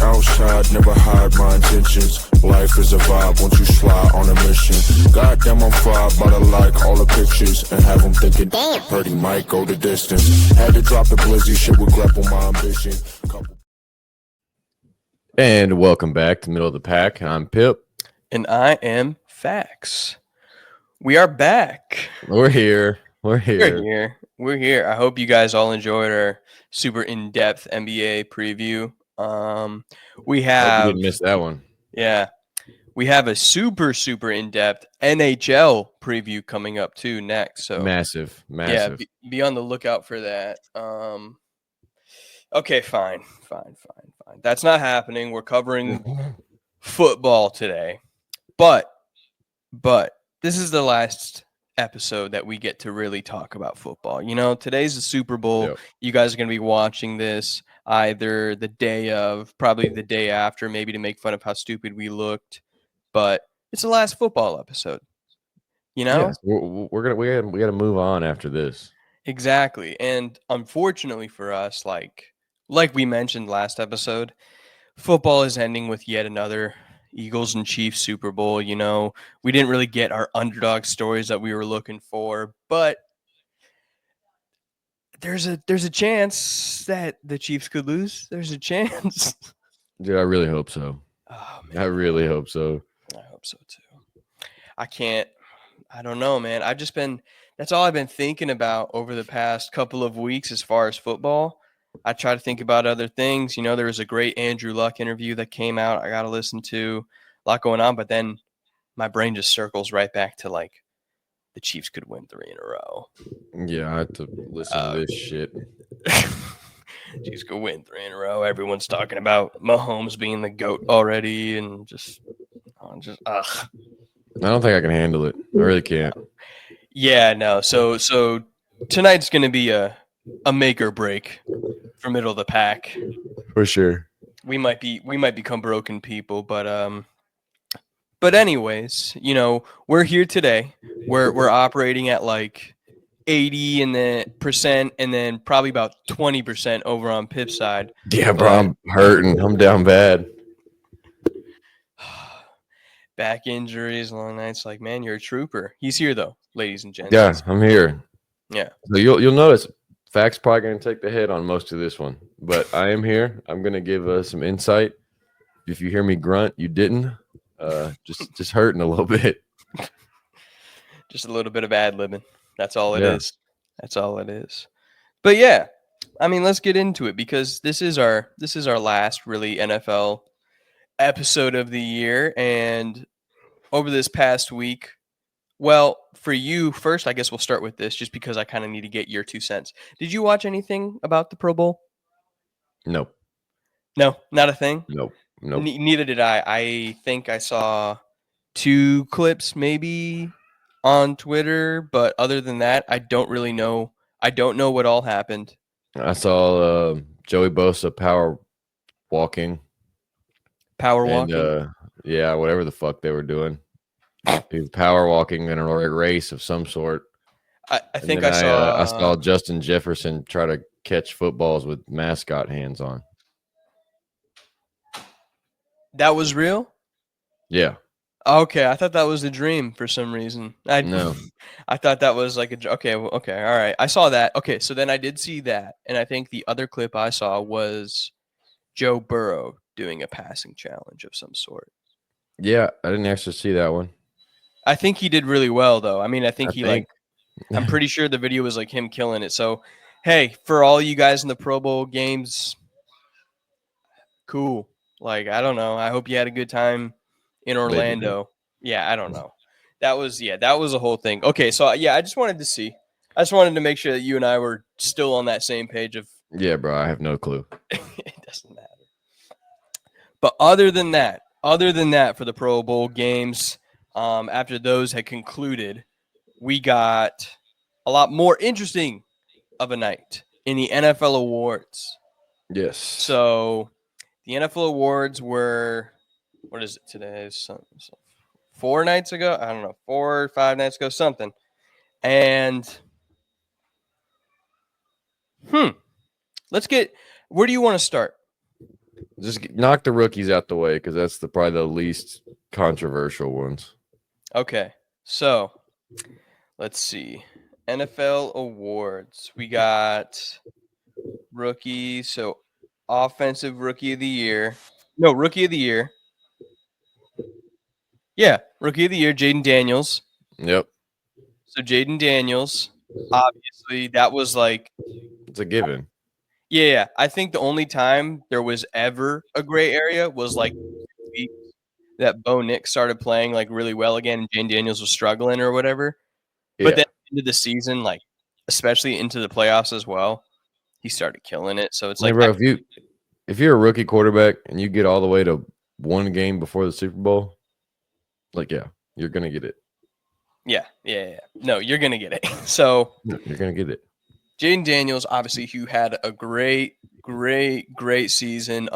outside, never hide my intentions. Life is a vibe once you slide on a mission. Goddamn, I'm fired by the like all the pictures and have them thinking, damn, Purdy might go the distance. Had to drop the blizzy, shit would grapple my ambition. And welcome back to Middle of the Pack. I'm Pip. And I am Fax. We are back. We're here. We're here. I hope you guys all enjoyed our super in-depth NBA preview. We have... You didn't miss that one. Yeah. We have a super in-depth NHL preview coming up too next. So Massive. Yeah, be on the lookout for that. Okay, fine. That's not happening. We're covering football today. But this is the last episode that we get to really talk about football. You know, today's the Super Bowl. Yep. You guys are going to be watching this either the day of, probably the day after, maybe to make fun of how stupid we looked. But it's the last football episode. You know? Yes, we got to move on after this. Exactly. And unfortunately for us, like we mentioned last episode, football is ending with yet another Eagles and Chiefs Super Bowl. You know, we didn't really get our underdog stories that we were looking for, but there's a chance that the Chiefs could lose. There's a chance. Dude, I really hope so. Oh, man. I really hope so. I hope so too. I don't know, man. That's all I've been thinking about over the past couple of weeks as far as football. I try to think about other things. You know, there was a great Andrew Luck interview that came out. I got to listen to a lot going on, but then my brain just circles right back to like the Chiefs could win 3 in a row. Yeah, I have to listen to this shit. Chiefs could win 3 in a row. Everyone's talking about Mahomes being the GOAT already, and I don't think I can handle it. I really can't. Yeah, no. So tonight's going to be a make or break for Middle of the Pack. For sure. We might become broken people, but anyways, you know, we're here today. We're operating at like 80% and then probably about 20% over on Pip's side. Yeah, bro, I'm hurting. I'm down bad. Back injuries, long nights. Like, man, you're a trooper. He's here though, ladies and gents. Yeah, I'm here. Yeah. So you'll notice Fac's probably going to take the hit on most of this one, but I am here. I'm going to give some insight. If you hear me grunt, you didn't. Just hurting a little bit. Just a little bit of ad-libbing. That's all it is. That's all it is. But yeah, I mean, let's get into it because this is our last really NFL episode of the year. And over this past week, well, for you first, I guess we'll start with this just because I kind of need to get your 2 cents. Did you watch anything about the Pro Bowl? Nope. No, not a thing? Nope. Neither did I. I think I saw 2 clips maybe on Twitter, but other than that, I don't really know. I don't know what all happened. I saw Joey Bosa power walking. Yeah, whatever the fuck they were doing. He was power walking in a race of some sort. I think I saw Justin Jefferson try to catch footballs with mascot hands on. That was real? Yeah. Okay, I thought that was a dream for some reason. No. I thought that was like okay, all right. I saw that. Okay, so then I did see that, and I think the other clip I saw was Joe Burrow doing a passing challenge of some sort. Yeah, I didn't actually see that one. I think he did really well, though. I mean, I'm pretty sure the video was like him killing it. So, hey, for all you guys in the Pro Bowl games, cool. Like, I don't know. I hope you had a good time in Orlando. Yeah, I don't know. That was a whole thing. Okay, so yeah, I just wanted to make sure that you and I were still on that same page of. Yeah, bro, I have no clue. It doesn't matter. But other than that, for the Pro Bowl games, after those had concluded, we got a lot more interesting of a night in the NFL awards. Yes. So the NFL awards were, what is it today? 4 nights ago? I don't know, 4 or 5 nights ago, something. And where do you want to start? Just knock the rookies out the way because that's probably the least controversial ones. Okay, so let's see. NFL awards. We got rookie. So offensive rookie of the year. No, rookie of the year. Yeah, rookie of the year, Jaden Daniels. Yep, So Jaden Daniels, obviously, that was like, it's a given. yeah. I think the only time there was ever a gray area was like that Bo Nix started playing like really well again, and Jaden Daniels was struggling or whatever. But Yeah, then into the season, like especially into the playoffs as well, he started killing it. So it's hey, like, bro, if you're a rookie quarterback and you get all the way to one game before the Super Bowl, like you're gonna get it. yeah. No, you're gonna get it. So You're gonna get it. Jaden Daniels, obviously, who had a great season.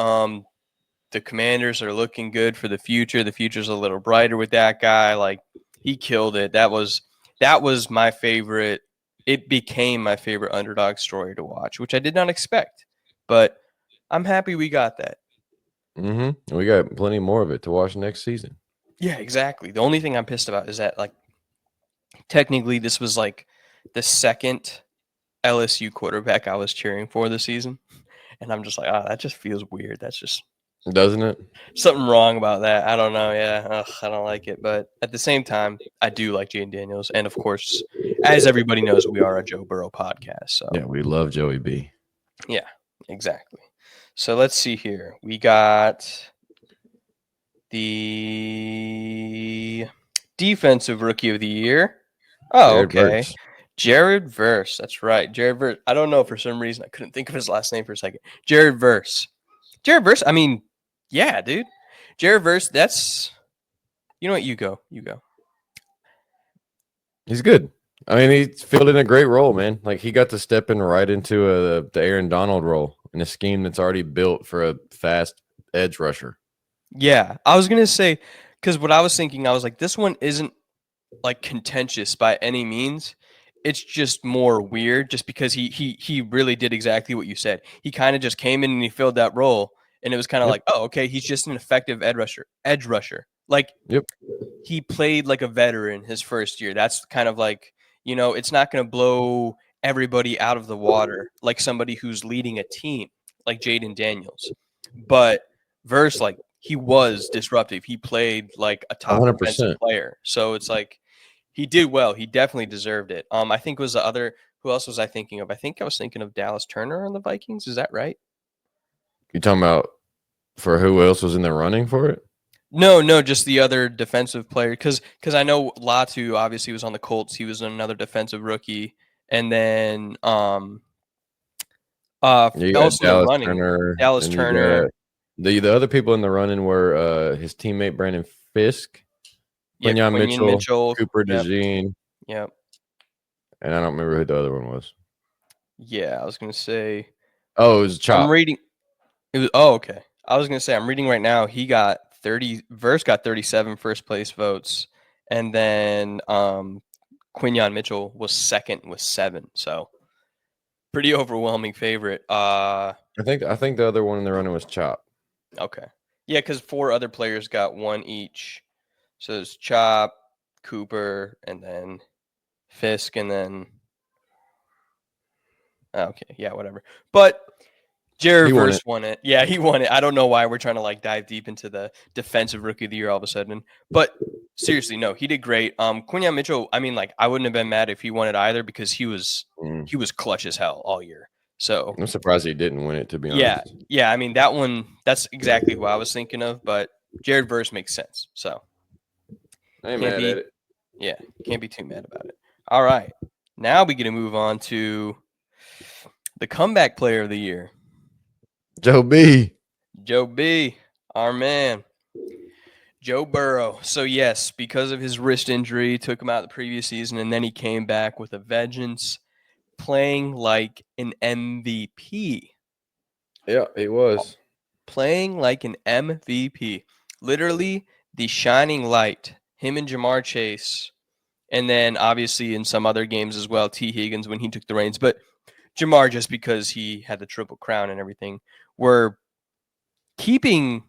The Commanders are looking good for the future. The future's a little brighter with that guy. Like, he killed it. That was my favorite. It became my favorite underdog story to watch, which I did not expect. But I'm happy we got that. Mm-hmm. We got plenty more of it to watch next season. Yeah, exactly. The only thing I'm pissed about is that, like, technically this was like the second LSU quarterback I was cheering for this season. And I'm just like, that just feels weird. That's just Doesn't it? something wrong about that. I don't know. Yeah, I don't like it. But at the same time, I do like Jaden Daniels. And of course, as everybody knows, we are a Joe Burrow podcast. So Yeah, we love Joey B. yeah, exactly. So let's see here. We got the defensive rookie of the year. Oh, Jared okay. Verse. Jared Verse. That's right. Jared Verse. I don't know, for some reason I couldn't think of his last name for a second. Jared Verse. I mean, yeah, dude. Jared Verse, that's, you know what? You go. He's good. I mean, he's filled in a great role, man. Like he got to step in right into the Aaron Donald role in a scheme that's already built for a fast edge rusher. Yeah. I was going to say, because what I was thinking, I was like, this one isn't like contentious by any means. It's just more weird just because he really did exactly what you said. He kind of just came in and he filled that role. And it was kind of like, oh, okay, he's just an effective edge rusher. Like, he played like a veteran his first year. That's kind of like, it's not going to blow everybody out of the water like somebody who's leading a team like Jaden Daniels. But Verse, like, he was disruptive. He played like a top 100%. defensive player. So it's like, he did well. He definitely deserved it. I think it was the other. Who else was I thinking of? I think I was thinking of Dallas Turner on the Vikings. Is that right? You talking about for who else was in the running for it? No, just the other defensive player. Because I know Latu obviously was on the Colts. He was another defensive rookie, and then You also got the running Turner, Dallas and Turner. The other people in the running were his teammate Brandon Fisk, Quinyon Mitchell, Cooper DeJean. Yep. And I don't remember who the other one was. Yeah, I was gonna say. Oh, it was Chop. I'm reading. It was. Oh, okay. I was gonna say I'm reading right now. He got 30. Verse got 37 first place votes, and then Quinyon Mitchell was second with 7. So pretty overwhelming favorite. I think the other one in the running was Chop. Okay. Yeah, because 4 other players got 1 each. So there's Chop, Cooper, and then Fisk, and then okay, yeah, whatever. But Jared Verse won it. Yeah, he won it. I don't know why we're trying to like dive deep into the defensive rookie of the year all of a sudden. But seriously, no, he did great. Quinyon Mitchell, I mean, like, I wouldn't have been mad if he won it either because he was clutch as hell all year. So I'm surprised he didn't win it, to be honest. Yeah. I mean, that one, that's exactly who I was thinking of. But Jared Verse makes sense. So I ain't mad at it. Yeah, can't be too mad about it. All right, now we get to move on to the comeback player of the year. Joe B, our man, Joe Burrow. So yes, because of his wrist injury, took him out the previous season, and then he came back with a vengeance, playing like an MVP. Yeah, he was playing like an MVP. Literally the shining light. Him and Jamar Chase, and then obviously in some other games as well, T. Higgins when he took the reins, but Jamar just because he had the Triple Crown and everything, were keeping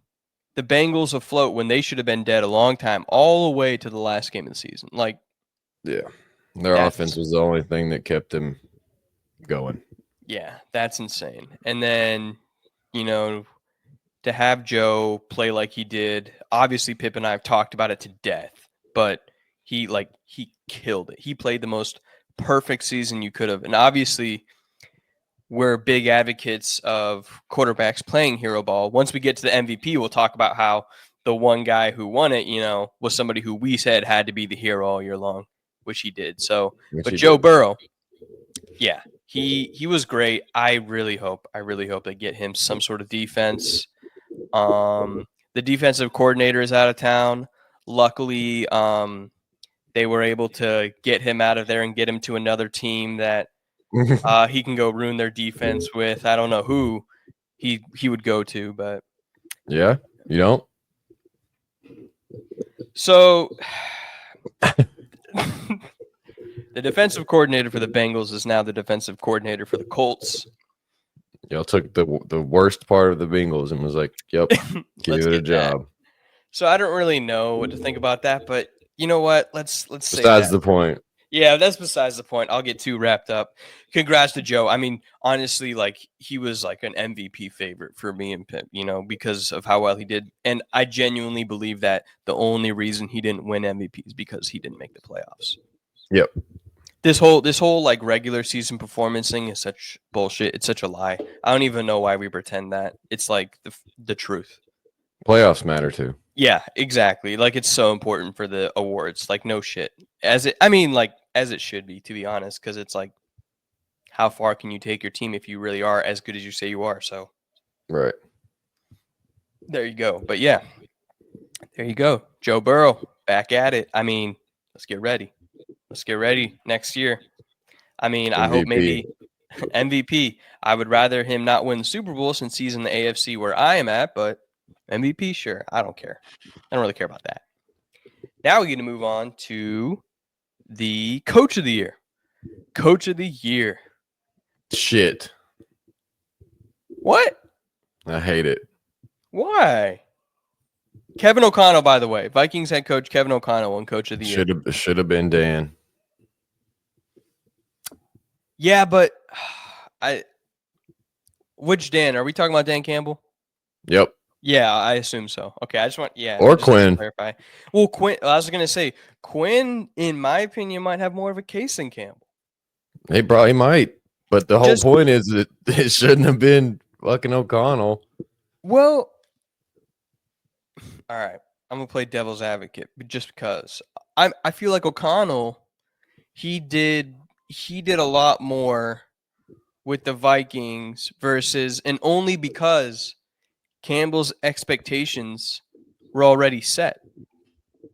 the Bengals afloat when they should have been dead a long time, all the way to the last game of the season. Like, yeah, their offense was the only thing that kept them going. Yeah, that's insane. And then, to have Joe play like he did, obviously Pip and I have talked about it to death, but he killed it. He played the most perfect season you could have. And obviously, we're big advocates of quarterbacks playing hero ball. Once we get to the MVP, we'll talk about how the one guy who won it, was somebody who we said had to be the hero all year long, which he did. So, but Joe Burrow, yeah, he was great. I really hope they get him some sort of defense. The defensive coordinator is out of town. Luckily, they were able to get him out of there and get him to another team that he can go ruin their defense with. I don't know who he would go to, but yeah, you don't. So the defensive coordinator for the Bengals is now the defensive coordinator for the Colts. Y'all took the worst part of the Bengals and was like, "Yep, give it a job." So I don't really know what to think about that, but you know what? Let's say besides the point. Yeah, that's besides the point. I'll get too wrapped up. Congrats to Joe. I mean, honestly, he was like an MVP favorite for me and Pip, because of how well he did. And I genuinely believe that the only reason he didn't win MVP is because he didn't make the playoffs. Yep. This whole like regular season performance thing is such bullshit. It's such a lie. I don't even know why we pretend that. It's like the truth. Playoffs matter too. Yeah, exactly. Like, it's so important for the awards. Like, no shit. As it should be, to be honest, because it's like, how far can you take your team if you really are as good as you say you are? So, right there you go. But yeah, there you go. Joe Burrow back at it. I mean, let's get ready. Let's get ready next year. I mean, MVP. I hope maybe MVP. I would rather him not win the Super Bowl since he's in the AFC where I am at, but MVP, sure. I don't care. I don't really care about that. Now we get to move on to the Coach of the Year. Coach of the Year. Shit. What? I hate it. Why? Kevin O'Connell, by the way. Vikings head coach Kevin O'Connell won Coach of the Year. Should have been Dan. Yeah, but which Dan? Are we talking about Dan Campbell? Yep. Yeah, I assume so. Okay, I just want or Quinn. Clarify. Well, Quinn. I was gonna say Quinn, in my opinion, might have more of a case than Campbell. He probably might, but the whole point is that it shouldn't have been fucking O'Connell. Well, all right. I'm gonna play devil's advocate, but just because I feel like O'Connell, he did a lot more with the Vikings and only because Campbell's expectations were already set.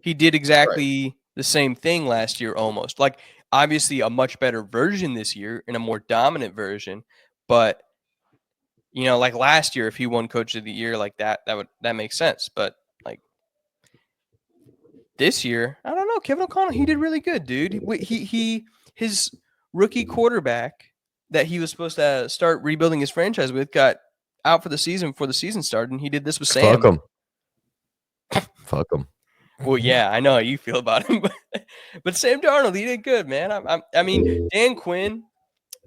He did exactly the same thing last year almost. Like, obviously a much better version this year and a more dominant version, but like last year if he won Coach of the Year like that makes sense, but like this year, I don't know, Kevin O'Connell, he did really good, dude. His rookie quarterback that he was supposed to start rebuilding his franchise with got out for the season before the season started, and he did this with Sam. Fuck him. Well, yeah, I know how you feel about him, but Sam Darnold, he did good, man. I mean, Dan Quinn,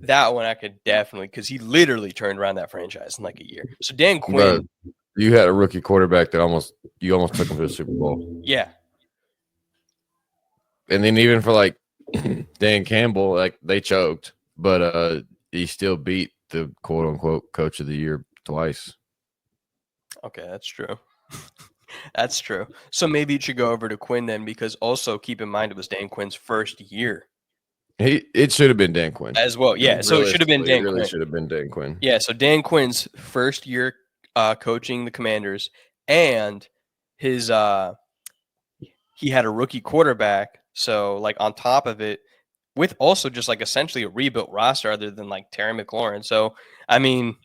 that one I could definitely, because he literally turned around that franchise in like a year. So Dan Quinn, you had a rookie quarterback that almost took him to the Super Bowl. Yeah, and then even for like Dan Campbell, like they choked, but he still beat the quote unquote Coach of the Year twice. Okay, that's true. That's true. So maybe it should go over to Quinn then, because also keep in mind it was Dan Quinn's first year. It should have been Dan Quinn as well. Yeah, so it should have been Dan Quinn. Quinn. Should have been Dan Quinn. Yeah, so Dan Quinn's first year coaching the Commanders, and his he had a rookie quarterback. So like on top of it, with also just like essentially a rebuilt roster other than like Terry McLaurin. So I mean,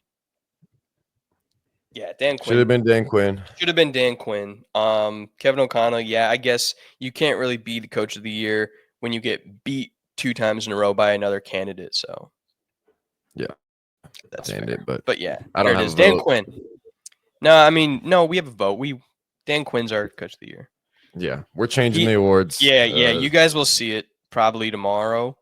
yeah, Dan Quinn. Should have been Dan Quinn. Should have been Dan Quinn. Kevin O'Connell, yeah, I guess you can't really be the Coach of the Year when you get beat 2 times in a row by another candidate. So yeah, that's fair. But yeah, I don't have Dan Quinn. No, I mean, no, we have a vote. Dan Quinn's our coach of the year. Yeah, we're changing the awards. Yeah. You guys will see it probably tomorrow.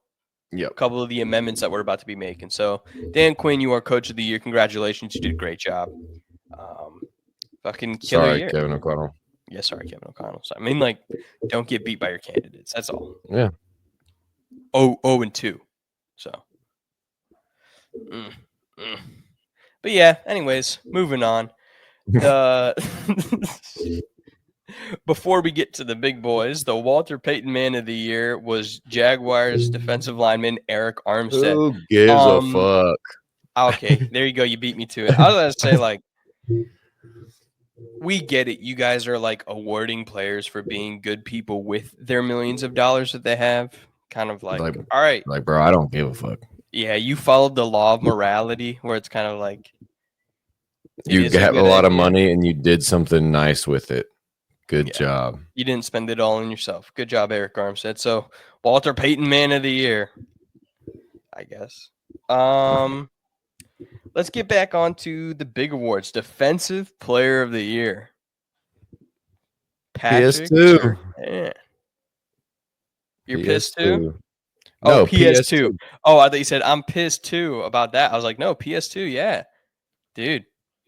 Yep. A couple of the amendments that we're about to be making. So, Dan Quinn, you are coach of the year. Congratulations. You did a great job. Fucking killer Sorry, year. Kevin O'Connell. Yeah, sorry, Kevin O'Connell. So, I mean, like, don't get beat by your candidates. That's all. Yeah. 0-2. So. But yeah, anyways, moving on. Before we get to the big boys, the Walter Payton Man of the Year was Jaguars defensive lineman Eric Armstead. Who gives a fuck? Okay, there you go. You beat me to it. I was going to say, like, we get it. You guys are, like, awarding players for being good people with their millions of dollars that they have. Kind of like all right. Like, bro, I don't give a fuck. Yeah, you followed the law of morality where it's kind of like you have a lot of money and you did something nice with it. Good job. You didn't spend it all on yourself. Good job, Eric Armstead. So, Walter Payton Man of the Year, I guess. Let's get back onto the big awards. Defensive Player of the Year. PS2. Yeah. You're PS2. pissed too? No, oh, PS2. Oh, I thought you said I'm pissed too about that. I was like, no, PS2, yeah. Dude,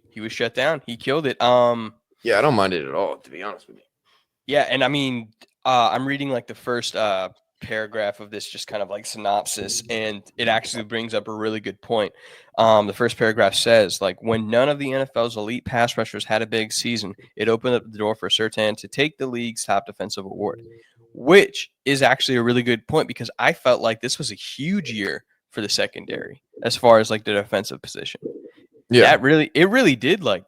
he was shut down. He killed it. Yeah, I don't mind it at all, to be honest with you. Yeah, and I mean, I'm reading like the first paragraph of this just kind of like synopsis, and it actually brings up a really good point. The first paragraph says, like, when none of the NFL's elite pass rushers had a big season, it opened up the door for Surtain to take the league's top defensive award, which is actually a really good point because I felt like this was a huge year for the secondary as far as like the defensive position. Yeah, it really did like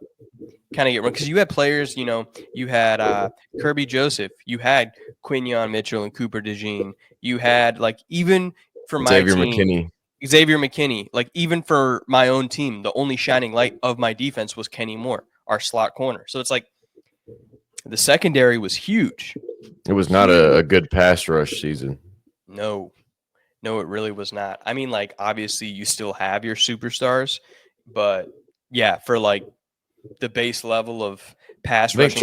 kind of get wrong because you had players, you had Kirby Joseph, you had Quinyon Mitchell and Cooper DeJean, you had like even for my team, Xavier McKinney, like even for my own team, the only shining light of my defense was Kenny Moore, our slot corner. So it's like the secondary was huge. It was not a good pass rush season. No, it really was not. I mean, like obviously you still have your superstars, but yeah, for like the base level of pass rushing,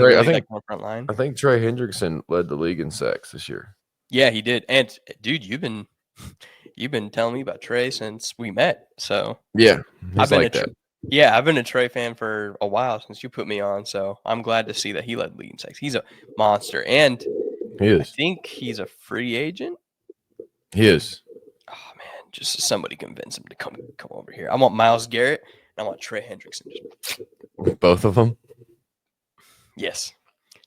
front line. I think Trey Hendrickson led the league in sacks this year. Yeah, he did. And dude, you've been telling me about Trey since we met. So yeah, I've been a Trey fan for a while since you put me on. So I'm glad to see that he led the league in sacks. He's a monster, and he is. I think he's a free agent. He is. Oh man, just somebody convince him to come over here. I want Myles Garrett and I want Trey Hendrickson. Both of them? Yes.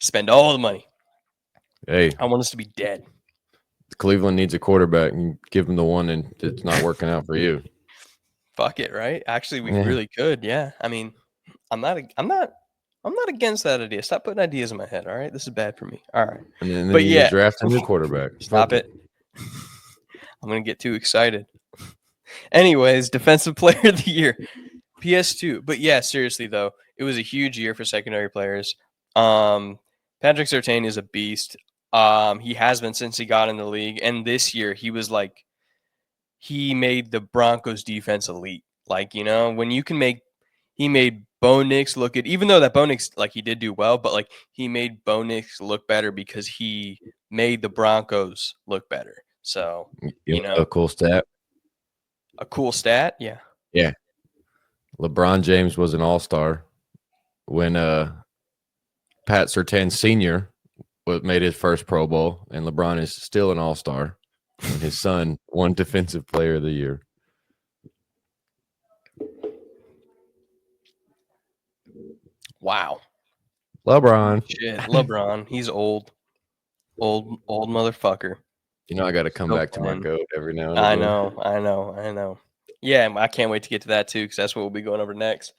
Spend all the money. Hey. I want us to be dead. Cleveland needs a quarterback and give him the one and it's not working out for you. Fuck it, right? Actually, we really could. Yeah. I mean, I'm not against that idea. Stop putting ideas in my head, all right? This is bad for me. All right. And then you draft a new quarterback. Stop it. I'm going to get too excited. Anyways, defensive player of the year. PS2. But yeah, seriously though, it was a huge year for secondary players. Patrick Surtain is a beast. He has been since he got in the league, and this year he was like, he made the Broncos defense elite. Like, when you can he made Bo Nix look good, even though that Bo Nix, like, he did do well, but like he made Bo Nix look better because he made the Broncos look better. So a cool stat. A cool stat, yeah. Yeah. LeBron James was an all-star when Pat Surtain Sr. made his first Pro Bowl, and LeBron is still an all-star. And his son won Defensive Player of the Year. Wow. LeBron. Shit, LeBron. He's old. Old motherfucker. I got to come back to my goat every now and then. I know. Yeah, I can't wait to get to that too, because that's what we'll be going over next.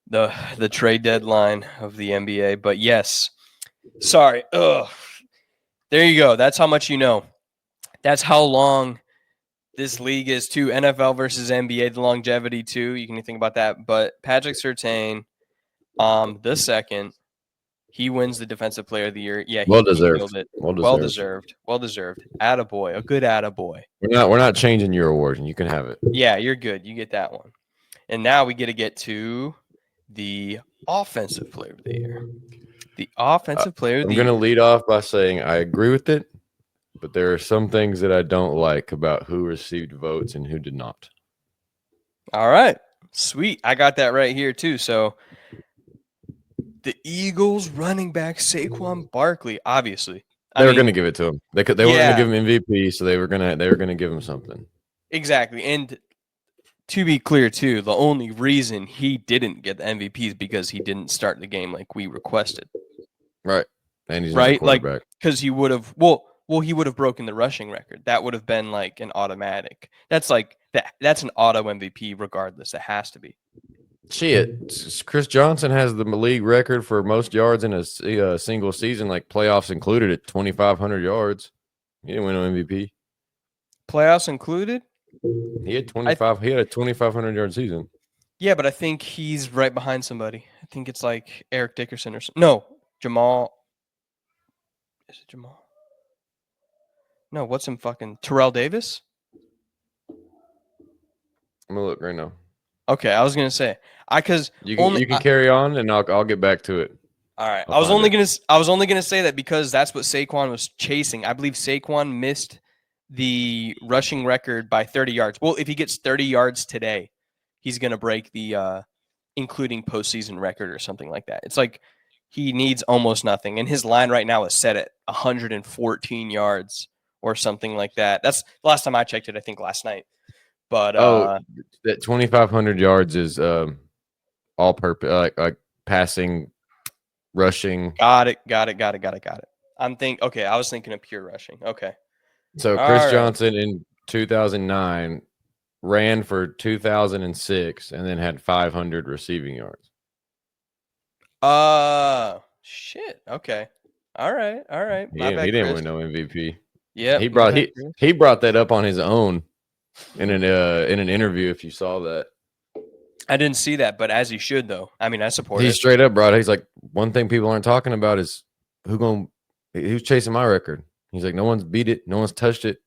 The trade deadline of the NBA. But yes, sorry. Ugh. There you go. That's how much you know. That's how long this league is too. NFL versus NBA, the longevity too. You can think about that. But Patrick Surtain, the second, he wins the Defensive Player of the Year. Yeah, well deserved. He killed it. Well deserved. Attaboy. A good attaboy. We're not changing your award, and you can have it. Yeah, you're good. You get that one. And now we get to the offensive player of the year. The offensive player of I'm the going to year. lead off by saying I agree with it, but there are some things that I don't like about who received votes and who did not. All right. Sweet. I got that right here too. So the Eagles running back Saquon Barkley, obviously. They were going to give it to him. They weren't going to give him MVP, so they were going to give him something. Exactly. And to be clear too, the only reason he didn't get the MVP is because he didn't start the game like we requested. Right. And he's right? not a quarterback. Like, because he would have, he would have broken the rushing record. That would have been like an automatic. That's like that's an auto MVP regardless. It has to be. Shit, Chris Johnson has the league record for most yards in a single season, like playoffs included, at 2,500 yards. He didn't win no MVP. Playoffs included. He had 25. He had a 2,500 yard season. Yeah, but I think he's right behind somebody. I think it's like Eric Dickerson or something. No, Jamal. Is it Jamal? No, what's him fucking Terrell Davis? I'm gonna look right now. Okay, I was gonna say because you can carry on, and I'll get back to it. All right, I was only gonna say that because that's what Saquon was chasing. I believe Saquon missed the rushing record by 30 yards. Well, if he gets 30 yards today, he's gonna break the including postseason record or something like that. It's like he needs almost nothing, and his line right now is set at 114 yards or something like that. That's the last time I checked it. I think last night. But that 2,500 yards is all purpose, like passing, rushing. Got it. Okay, I was thinking of pure rushing. Okay. So Chris Johnson in 2009 ran for 2,006 and then had 500 receiving yards. Shit. Okay. All right. He didn't win no MVP. Yeah. He brought that up on his own in an interview. If you saw that, I didn't see that, but as he should though. I mean, I support it. He straight up brought it. He's like, one thing people aren't talking about is who's chasing my record. He's like, no one's beat it, no one's touched it.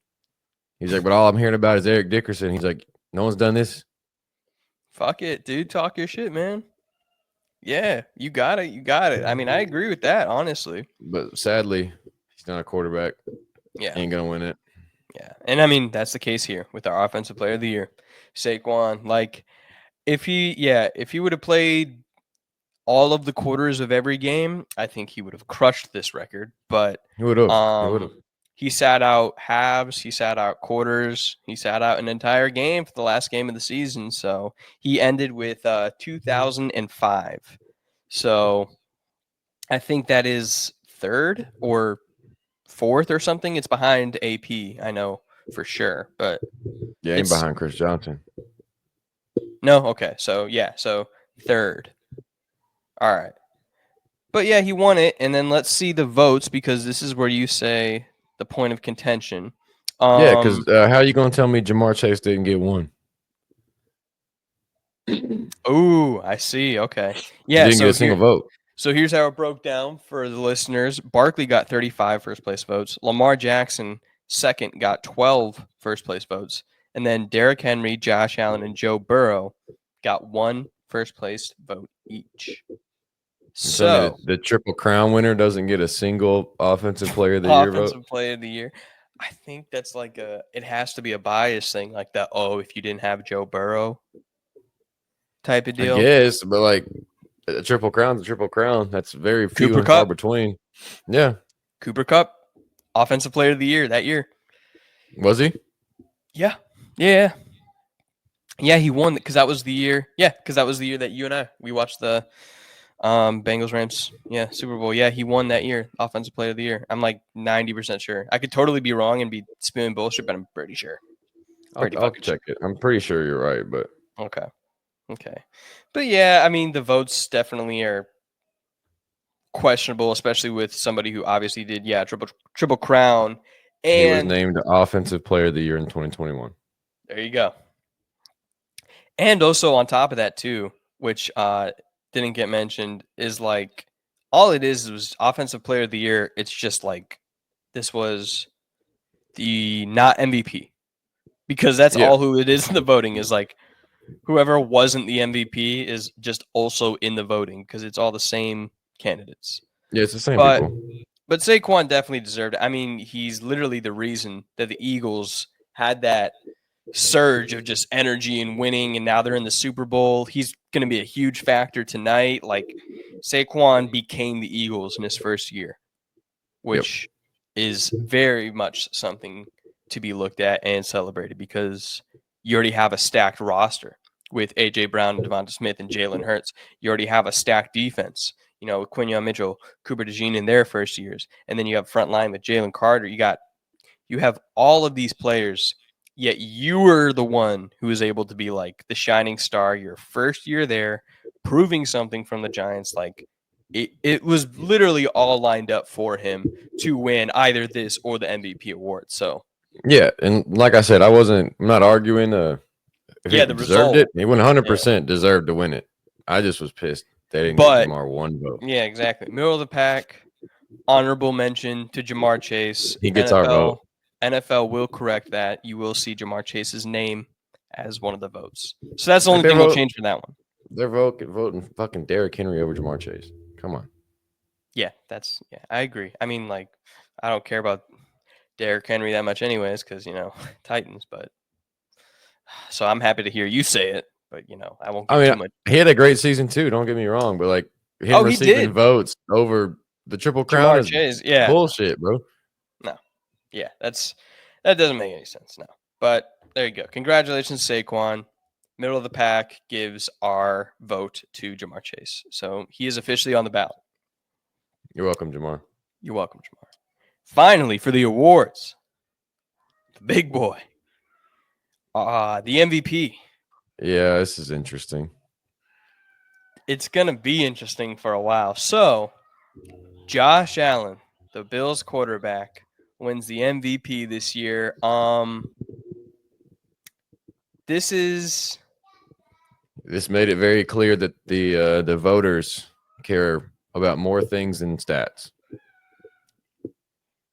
He's like, but all I'm hearing about is Eric Dickerson. He's like, no one's done this. Fuck it, dude. Talk your shit, man. Yeah, you got it. I mean, I agree with that, honestly. But sadly, he's not a quarterback. Yeah. Ain't gonna win it. Yeah. And I mean, that's the case here with our offensive player of the year, Saquon. Like, if he would have played all of the quarters of every game, I think he would have crushed this record. But he would have. He sat out halves, he sat out quarters, he sat out an entire game for the last game of the season. So he ended with 2,005. So I think that is third or fourth or something. It's behind AP, I know for sure. But yeah, ain't behind Chris Johnson. No, okay. So third. All right. But yeah, he won it. And then let's see the votes, because this is where you say the point of contention. Yeah, because how are you going to tell me Jamar Chase didn't get one? Oh, I see. Okay. Yeah. He didn't get a single vote. So here's how it broke down for the listeners. Barkley got 35 first place votes. Lamar Jackson, second, got 12 first place votes. And then Derrick Henry, Josh Allen, and Joe Burrow got 1 first place vote each. So the Triple Crown winner doesn't get a single offensive player of the year vote? Offensive player of the year. I think that's like it has to be a bias thing, like that. Oh, if you didn't have Joe Burrow type of deal. I guess, but like a Triple Crown's a Triple Crown. That's very few and far between. Yeah. Cooper Kupp, offensive player of the year that year. Was he? Yeah. Yeah. Yeah, he won because that was the year. Yeah, because that was the year that you and we watched the Bengals Rams, Super Bowl. Yeah, he won that year, offensive player of the year. I'm like 90% sure. I could totally be wrong and be spewing bullshit, but I'm pretty sure. I'll check it. I'm pretty sure you're right, but okay. But yeah, I mean, the votes definitely are questionable, especially with somebody who obviously did triple crown. And he was named offensive player of the year in 2021. There you go. And also on top of that too, which didn't get mentioned, is like all it was offensive player of the year. It's just like this was the not MVP, because that's all who it is in the voting is like whoever wasn't the MVP is just also in the voting because it's all the same candidates. Yeah, it's the same But people. but Saquon definitely deserved it. I mean, he's literally the reason that the Eagles had that surge of just energy and winning, and now they're in the Super Bowl. He's going to be a huge factor tonight. Like, Saquon became the Eagles in his first year, which is very much something to be looked at and celebrated because you already have a stacked roster with A.J. Brown, Devonta Smith, and Jalen Hurts. You already have a stacked defense, with Quinyon Mitchell, Cooper DeJean in their first years. And then you have front line with Jalen Carter. You have all of these players, yet you were the one who was able to be like the shining star your first year there, proving something from the Giants. Like, it was literally all lined up for him to win either this or the MVP award. So Yeah, and like I said, I'm not arguing if yeah, he the deserved result. it. He 100% deserved to win it. I just was pissed they didn't But- give Jamar one vote. Yeah, exactly. Middle of the pack, honorable mention to Jamar Chase. He gets our vote. NFL will correct that. You will see Jamar Chase's name as one of the votes. So that's the Like only their thing we'll vote- change for that one. They're voting fucking Derrick Henry over Jamar Chase. Come on. Yeah, I agree. I mean, like, I don't care about Derrick Henry that much anyways because, Titans, but so I'm happy to hear you say it, but, I won't get too much. He had a great season too. Don't get me wrong, but like him he receiving did. votes over the Triple Crown Jamar is Chase, yeah. bullshit, bro. Yeah, that doesn't make any sense now. But there you go. Congratulations, Saquon. Middle of the pack gives our vote to Jamar Chase. So he is officially on the ballot. You're welcome, Jamar. You're welcome, Jamar. Finally, for the awards, the big boy, the MVP. Yeah, this is interesting. It's going to be interesting for a while. So, Josh Allen, the Bills quarterback, wins the MVP this year. This made it very clear that the voters care about more things than stats.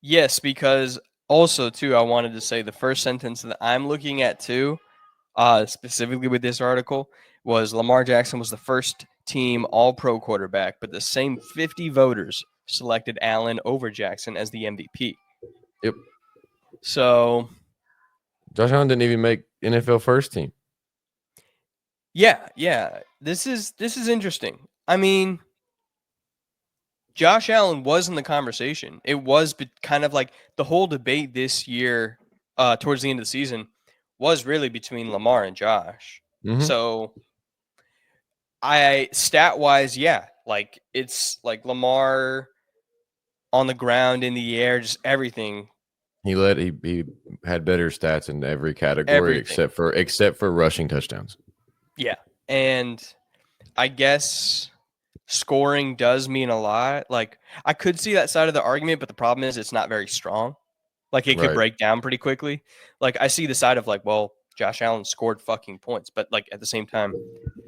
yes, because also too, I wanted to say the first sentence that I'm looking at too, specifically with this article, was Lamar Jackson was the first team All-Pro quarterback, but the same 50 voters selected Allen over Jackson as the MVP. Yep. So Josh Allen didn't even make NFL first team. yeah, this is interesting. I mean, Josh Allen was in the conversation. It was kind of like the whole debate this year, towards the end of the season, was really between Lamar and Josh. Mhm. So, stat wise, yeah, like it's like Lamar on the ground, in the air, just everything. He had better stats in every category Everything. except for rushing touchdowns. Yeah, and I guess scoring does mean a lot. Like, I could see that side of the argument, but the problem is it's not very strong. Like, it could Right. break down pretty quickly. Like, I see the side of like, well, Josh Allen scored fucking points, but like at the same time,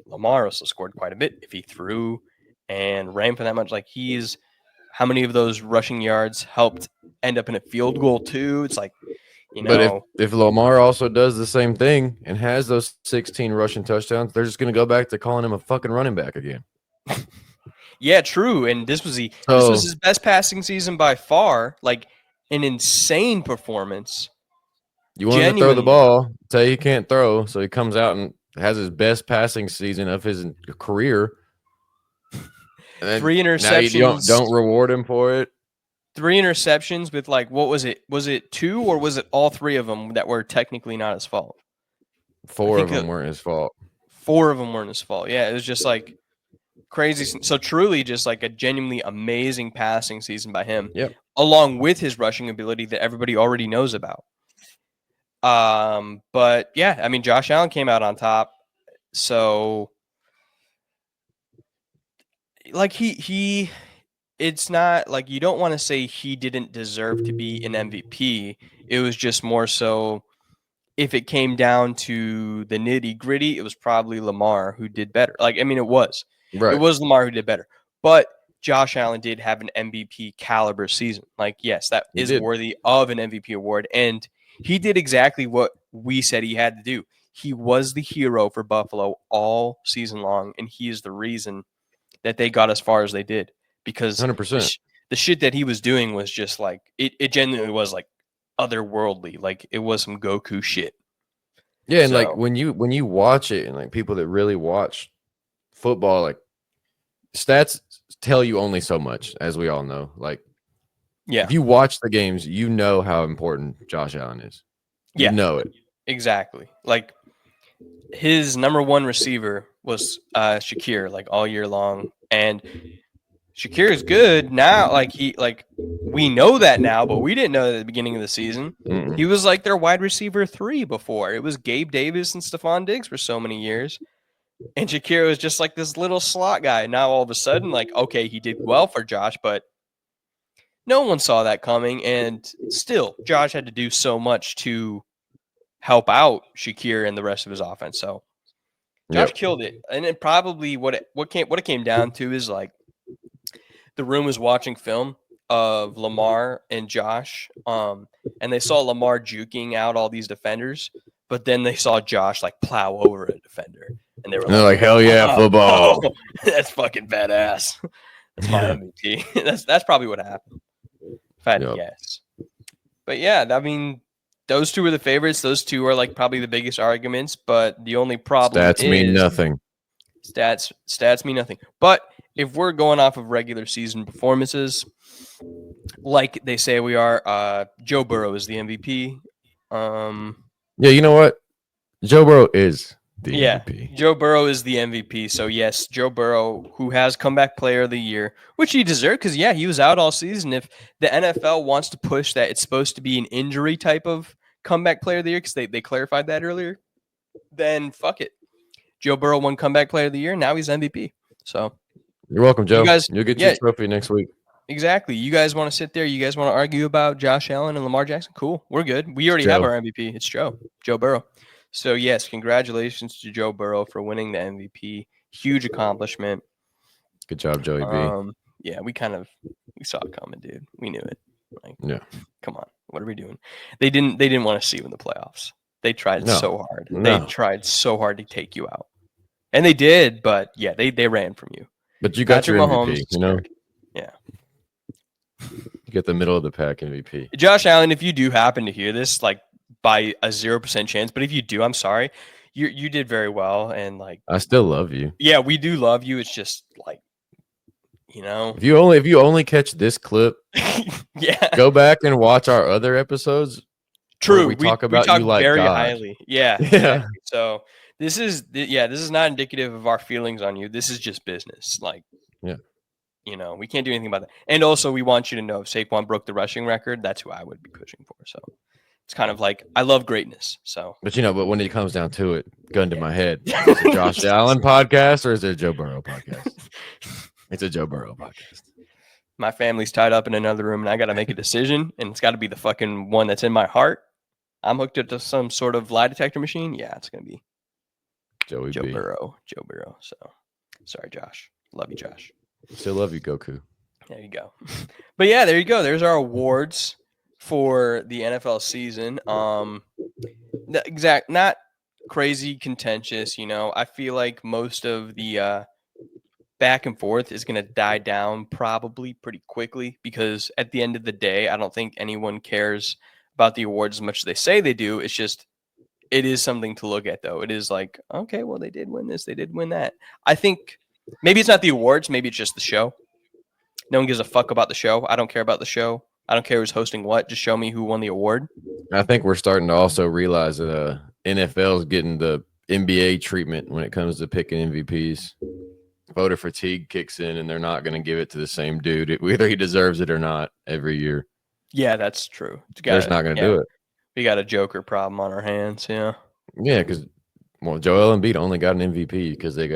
Lamar also scored quite a bit if he threw and ran for that much. Like, how many of those rushing yards helped end up in a field goal too? It's like, But if Lamar also does the same thing and has those 16 rushing touchdowns, they're just going to go back to calling him a fucking running back again. yeah, true. And this was his best passing season by far. Like, an insane performance. You want him to throw the ball, say he can't throw, so he comes out and has his best passing season of his career. And then 3 interceptions. Now you don't reward him for it. 3 interceptions with, like, what was it? Was it 2 or was it all 3 of them that were technically not his fault? 4 of them weren't his fault. 4 of them weren't his fault. Yeah, it was just like crazy. So truly just like a genuinely amazing passing season by him. Yep. Along with his rushing ability that everybody already knows about. But yeah, I mean, Josh Allen came out on top. So like he it's not like you don't want to say he didn't deserve to be an MVP. It was just more so if it came down to the nitty gritty, it was probably Lamar who did better. Like, I mean, it was. Right. It was Lamar who did better. But Josh Allen did have an MVP caliber season. Like, yes, that is worthy of an MVP award. And he did exactly what we said he had to do. he was the hero for Buffalo all season long, and he is the reason that they got as far as they did. Because 100%. the shit that he was doing was just like it genuinely was like otherworldly. Like it was some Goku shit. Yeah, and So- like when you watch it, and like people that really watch football, like stats tell you only so much, as we all know. Like Yeah, if you watch the games, you know how important Josh Allen is. You Yeah. know it. exactly. Like his number one receiver was Shakir, like all year long, and Shakir is good now. Like we know that now, but we didn't know that at the beginning of the season. Mm-mm. He was like their wide receiver 3 before. It was Gabe Davis and Stephon Diggs for so many years. And Shakir was just like this little slot guy. Now all of a sudden, like, okay, he did well for Josh, but no one saw that coming. And still, Josh had to do so much to help out Shakir and the rest of his offense. So Josh Yep. killed it. And then probably what it came down to is like the room was watching film of Lamar and Josh, and they saw Lamar juking out all these defenders, but then they saw Josh like plow over a defender, and they were And they're like, hell yeah, "Oh, football. that's fucking badass. That's my Yeah. MVP." That's probably what happened, if I had to Yep. guess. But yeah, I mean, those two are the favorites. Those two are like probably the biggest arguments. But the only problem Stats mean is nothing. Stats mean nothing. But if we're going off of regular season performances, like they say we are, Joe Burrow is the MVP. Yeah, you know what? Joe Burrow is the MVP. Joe Burrow is the MVP. So yes, Joe Burrow, who has comeback player of the year, which he deserved because he was out all season. If the NFL wants to push that it's supposed to be an injury type of comeback player of the year, because they clarified that earlier, then fuck it. Joe Burrow won comeback player of the year. Now he's MVP. So You're welcome, Joe. guys- You'll get yeah. your trophy next week. exactly. You guys want to sit there? You guys want to argue about Josh Allen and Lamar Jackson? Cool. We're good. We already have Joe. our MVP. It's Joe Burrow. So yes, congratulations to Joe Burrow for winning the MVP. Huge accomplishment. Good job, Joey B. Yeah, we saw it coming, dude. We knew it. Like, Yeah. come on, what are we doing? They didn't want to see you in the playoffs. They tried No. so hard. No. They tried so hard to take you out, and they did. But yeah, they ran from you. But you got Patrick your Mahomes MVP, you know? Yeah. You get the middle of the pack MVP. Josh Allen, if you do happen to hear this, like by a 0% chance, but if you do, I'm sorry. You did very well, and like, I still love you. yeah, we do love you. It's just like, you know, If you only catch this clip, yeah, go back and watch our other episodes. true. we talk about you like very God. highly. Yeah, Yeah. exactly. So this is not indicative of our feelings on you. This is just business. Like, Yeah. you know, we can't do anything about that. And also, we want you to know if Saquon broke the rushing record, that's who I would be pushing for. So it's kind of like, I love greatness. So But but when it comes down to it, gun to my head, is it Josh Allen podcast or is it a Joe Burrow podcast? It's a Joe Burrow podcast. my family's tied up in another room, and I got to make a decision, and it's got to be the fucking one that's in my heart. I'm hooked up to some sort of lie detector machine. Yeah, it's gonna be Joey Joe B. Burrow. So sorry, Josh. Love you, Josh. Still love you, Goku. There you go. But yeah, there you go. There's our awards for the NFL season. Not crazy contentious, you know. I feel like most of the back and forth is going to die down probably pretty quickly, because at the end of the day, I don't think anyone cares about the awards as much as they say they do. It's just, it is something to look at, though. It is like, okay, well, they did win this, they did win that. I think maybe it's not the awards, maybe it's just the show. No one gives a fuck about the show. I don't care about the show. I don't care who's hosting what. Just show me who won the award. I think we're starting to also realize that NFL is getting the NBA treatment when it comes to picking MVPs. Voter fatigue kicks in, and they're not going to give it to the same dude, whether he deserves it or not, every year. Yeah, that's true. They're just not going to do it. We got a Joker problem on our hands. Yeah. Yeah, because Joel Embiid only got an MVP because they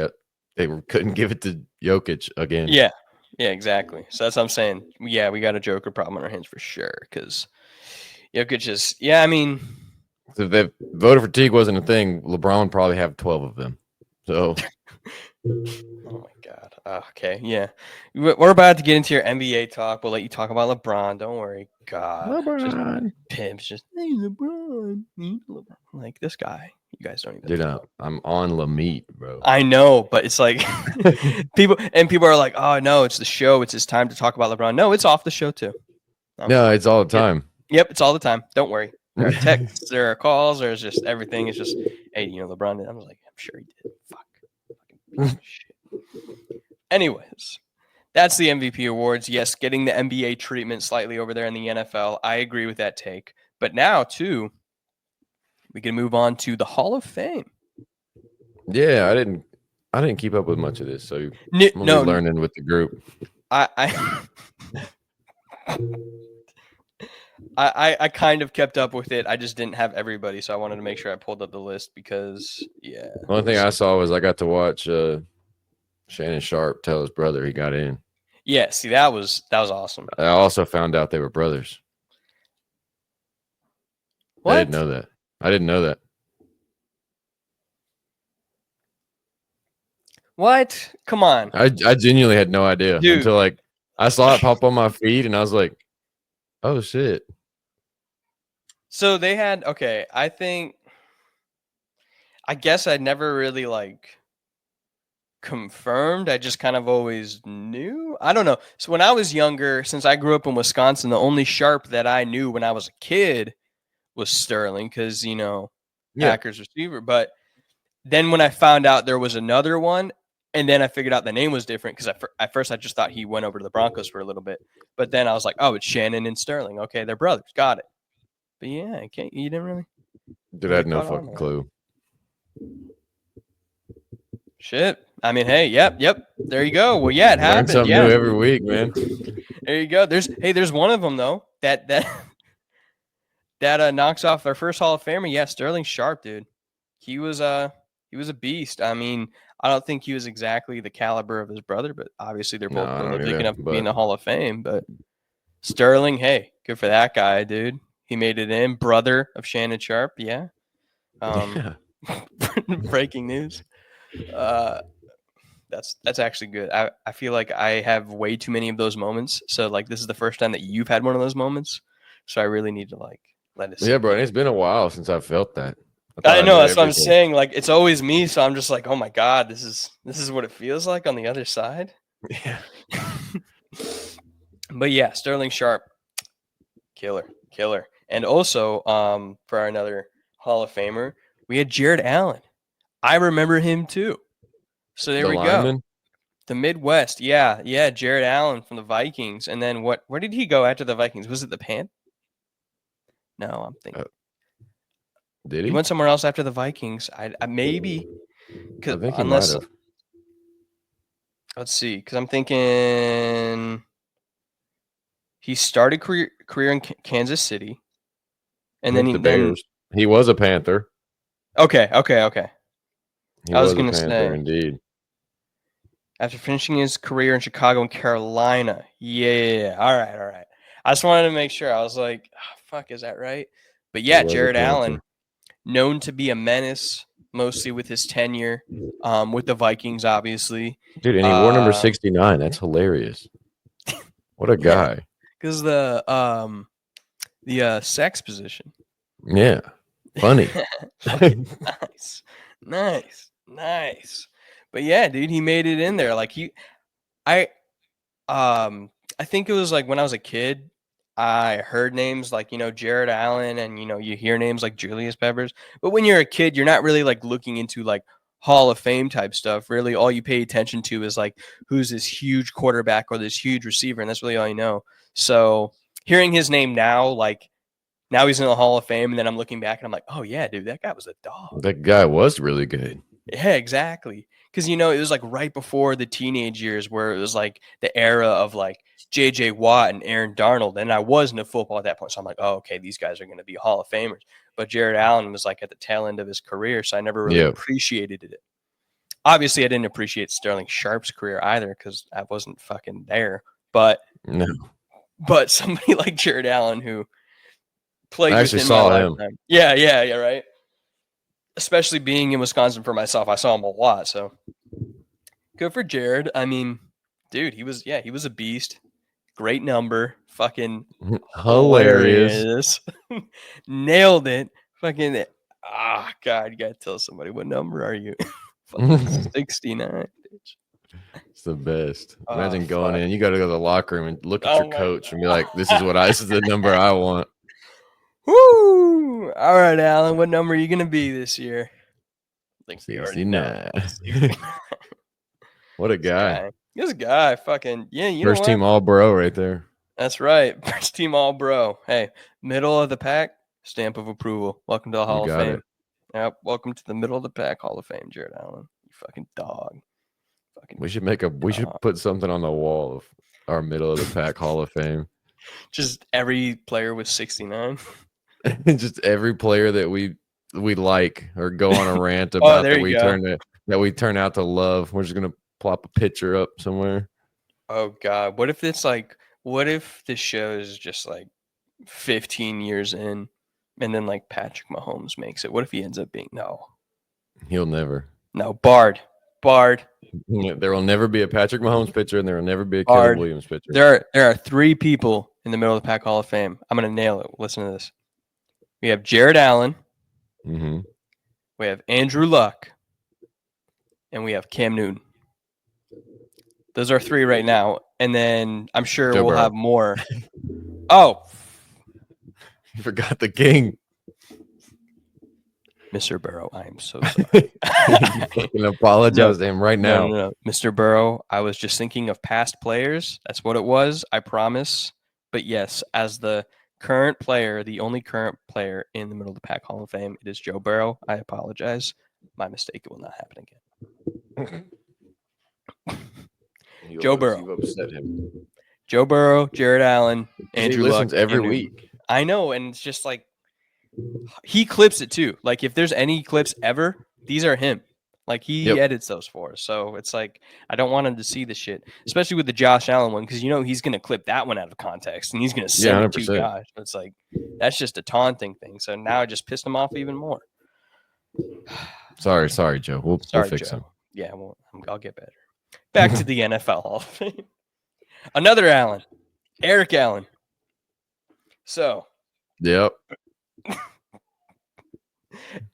couldn't give it to Jokic again. Yeah. Yeah, exactly. So that's what I'm saying. Yeah, we got a Joker problem on our hands for sure. Because Jokic is, I mean, So if voter fatigue wasn't a thing, LeBron would probably have 12 of them. So Oh my God. Okay, yeah. We're about to get into your NBA talk. We'll let you talk about LeBron. Don't worry. God, just LeBron. pimps. Just hey, LeBron. LeBron. Like this guy. You guys don't even. Dude, Know. I'm on Lamette, bro. I know, but it's like people are like, oh no, it's the show. It's his time to talk about LeBron. No, it's off the show too. No, it's all the time. Yep, it's all the time. Don't worry. There are texts, there are calls, there's just everything. It's just, hey, LeBron did. I was like, I'm sure he did. Fuck. Fucking shit. Anyways, that's the MVP awards. Yes, getting the NBA treatment slightly over there in the NFL. I agree with that take. But now, too, we can move on to the Hall of Fame. Yeah, I didn't keep up with much of this, so I'm learning with the group. I kind of kept up with it. I just didn't have everybody, so I wanted to make sure I pulled up the list because, yeah. The only thing I saw was I got to watch Shannon Sharp tell his brother he got in. Yeah, see, that was awesome. I also found out they were brothers. What? I didn't know that. What? Come on. I genuinely had no idea until like I saw it pop on my feed and I was like, oh shit. So they had I guess I never really like confirmed. I just kind of always knew. I don't know. So when I was younger, since I grew up in Wisconsin, the only Sharp that I knew when I was a kid was Sterling because, Packers receiver. But then when I found out there was another one, and then I figured out the name was different because at first I just thought he went over to the Broncos for a little bit. But then I was like, oh, it's Shannon and Sterling. Okay, they're brothers. Got it. But yeah, you didn't really. Dude, I had no fucking clue. Shit. I mean, hey, yep. There you go. Well, yeah, it happened. Learn something new every week, man. There you go. There's one of them though that knocks off their first Hall of Famer. Yeah, Sterling Sharp, dude. He was a beast. I mean, I don't think he was exactly the caliber of his brother, but obviously they're both big enough to be in the Hall of Fame. But Sterling, hey, good for that guy, dude. He made it in. Brother of Shannon Sharp, yeah. Breaking news. That's actually good. I feel like I have way too many of those moments. So like this is the first time that you've had one of those moments. So I really need to like let it. Yeah, bro. It's been a while since I felt that. I know that's what I'm saying. Like it's always me, so I'm just like, oh my God, this is what it feels like on the other side. Yeah. But yeah, Sterling Sharp, killer. And also, for another Hall of Famer, we had Jared Allen. I remember him too. So there we go. The Midwest, yeah, Jared Allen from the Vikings. And then where did he go after the Vikings? Was it the Pan? No, I'm thinking. Did he? He went somewhere else after the Vikings. I maybe I think he might have. Let's see, because I'm thinking he started career in Kansas City, and then he was a Panther. Okay. I was going to say, indeed. After finishing his career in Chicago and Carolina. Yeah. All right. I just wanted to make sure. I was like, oh, fuck, is that right? But yeah, Jared Allen, known to be a menace, mostly with his tenure with the Vikings, obviously. Dude, and he wore number 69. That's hilarious. What a guy. Because the sex position. Yeah. Funny. Nice. But yeah, dude, he made it in there. Like I think it was like when I was a kid, I heard names like, Jared Allen and, you hear names like Julius Peppers. But when you're a kid, you're not really like looking into like Hall of Fame type stuff. Really, all you pay attention to is like who's this huge quarterback or this huge receiver. And that's really all you know. So hearing his name now, like now he's in the Hall of Fame. And then I'm looking back and I'm like, oh, yeah, dude, that guy was a dog. That guy was really good. Yeah, exactly. Because, it was like right before the teenage years where it was like the era of like J.J. Watt and Aaron Darnold. And I was into football at that point. So I'm like, oh, okay, these guys are going to be Hall of Famers. But Jared Allen was like at the tail end of his career. So I never really appreciated it. Obviously, I didn't appreciate Sterling Sharp's career either because I wasn't fucking there. But somebody like Jared Allen who played with him my lifetime. Yeah, right. Especially being in Wisconsin for myself, I saw him a lot. So Good for Jared. I mean, dude, he was a beast. Great number. Fucking Hilarious. Nailed it. Fucking God, you gotta tell somebody, what number are you? Fucking 69, bitch. It's the best. Oh, Imagine going fuck. in. You got to go to the locker room and look at Oh your my coach and be like, "This is the number I want." Woo! All right, Alan, what number are you gonna be this year? I think we already know. 69. What a guy. This guy, fucking you know First what? team All Bro right there. That's right. First team All Bro. Hey, middle of the pack, stamp of approval. Welcome to the Hall of got Fame. it. Yep. Welcome to the middle of the pack Hall of Fame, Jared Allen. You fucking dog. Fucking We should put something on the wall of our middle of the pack Hall of Fame. Just every player with 69. Just every player that we like or go on a rant about there you go. that we turn out to love. We're just gonna plop a picture up somewhere. Oh God. What if this show is just like 15 years in and then like Patrick Mahomes makes it? What if he ends up being He'll never. No, Bard. There will never be a Patrick Mahomes pitcher, and there will never be a Caleb Williams pitcher. There are 3 people in the middle of the pack Hall of Fame. I'm gonna nail it. Listen to this. We have Jared Allen. Mm-hmm. We have Andrew Luck, and we have Cam Newton. Those are 3 right now, and then I'm sure Joe we'll Burrow. have more. Oh, You forgot the king. Mr. Burrow, I am so sorry. You fucking apologize to him right now. No. Mr. Burrow, I was just thinking of past players. That's what it was. I promise. But yes, as the current player, the only current player in the middle of the pack Hall of Fame, it is Joe Burrow. I apologize. My mistake. It will not happen again. Joe Burrow. You've upset him. Joe Burrow, Jared Allen, Andrew He listens Luck, every Cam Newton. week. I know, and it's just like he clips it too. Like if there's any clips ever, these are him. Like he edits those for us. So it's like I don't want him to see the shit, especially with the Josh Allen one, because he's gonna clip that one out of context and he's gonna send it to Josh. It's like that's just a taunting thing. So now I just pissed him off even more. Sorry, Joe. We'll fix him. Yeah, well, I'll get better. Back to the NFL Hall of Fame. Another Allen, Eric Allen. So. Yep.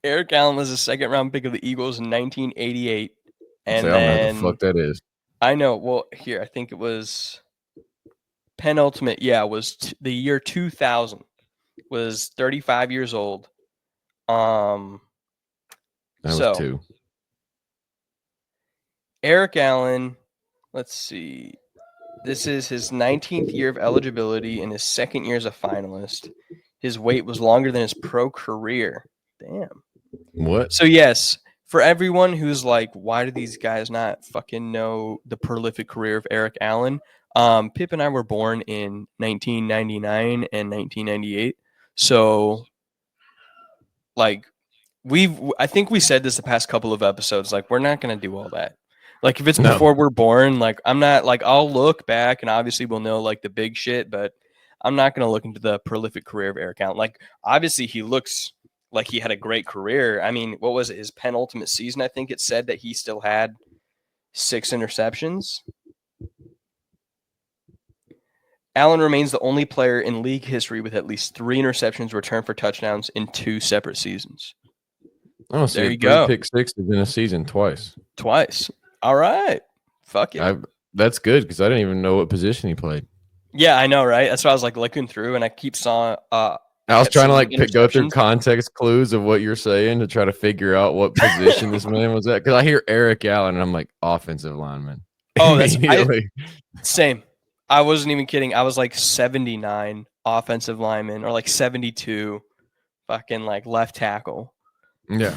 Eric Allen was a 2nd-round pick of the Eagles in 1988, and I don't know what the fuck that is. I know. Well, here I think it was penultimate. Yeah, it was the year 2000. Was 35 years old. That was 2. Eric Allen. Let's see. This is his 19th year of eligibility and his 2nd year as a finalist. His wait was longer than his pro career. Damn. What? So yes, for everyone who's like, why do these guys not fucking know the prolific career of Eric Allen? Pip and I were born in 1999 and 1998. So like I think we said this the past couple of episodes, like we're not going to do all that. Like if it's before we're born, like I'm not like I'll look back and obviously we'll know like the big shit, but I'm not going to look into the prolific career of Eric Allen. Like obviously he looks like he had a great career. I mean, what was it? His penultimate season, I think it said that he still had 6 interceptions. Allen remains the only player in league history with at least 3 interceptions returned for touchdowns in 2 separate seasons. Oh, so there you go. 3 pick sixes in a season twice. All right. Fuck it. That's good because I didn't even know what position he played. Yeah, I know, right? That's why I was like looking through and I saw I was trying to like go through context clues of what you're saying to try to figure out what position this man was at. Because I hear Eric Allen and I'm like, offensive lineman. Oh, that's same. I wasn't even kidding. I was like 79 offensive lineman or like 72 fucking like left tackle. Yeah.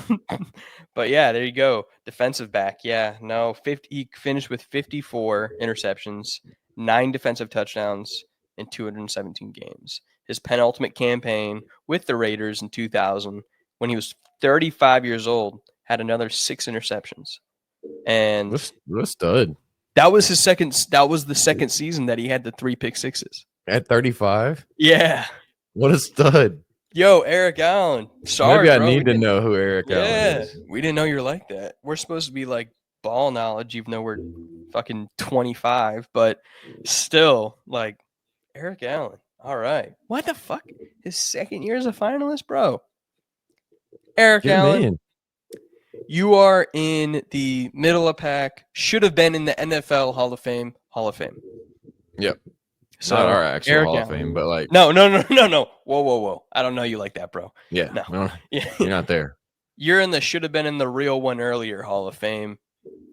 But yeah, there you go. Defensive back. Yeah, no, he finished with 54 interceptions, 9 defensive touchdowns in 217 games. His penultimate campaign with the Raiders in 2000, when he was 35 years old, had another 6 interceptions. And what a stud. That was his second. That was the second season that he had the 3 pick sixes. At 35? Yeah. What a stud. Yo, Eric Allen. Sorry, maybe I need to know who Eric Allen is. We didn't know you're like that. We're supposed to be like ball knowledge, even though we're fucking 25, but still, like, Eric Allen. All right. What the fuck? His second year as a finalist, bro. Eric Get him Allen, in. you are in the middle of pack. Should have been in the NFL Hall of Fame. Yep. So Not our actual Eric Hall of Allen. Fame, but like, No. Whoa. I don't know you like that, bro. yeah, No. you're not there. You're in the should have been in the real one earlier Hall of Fame,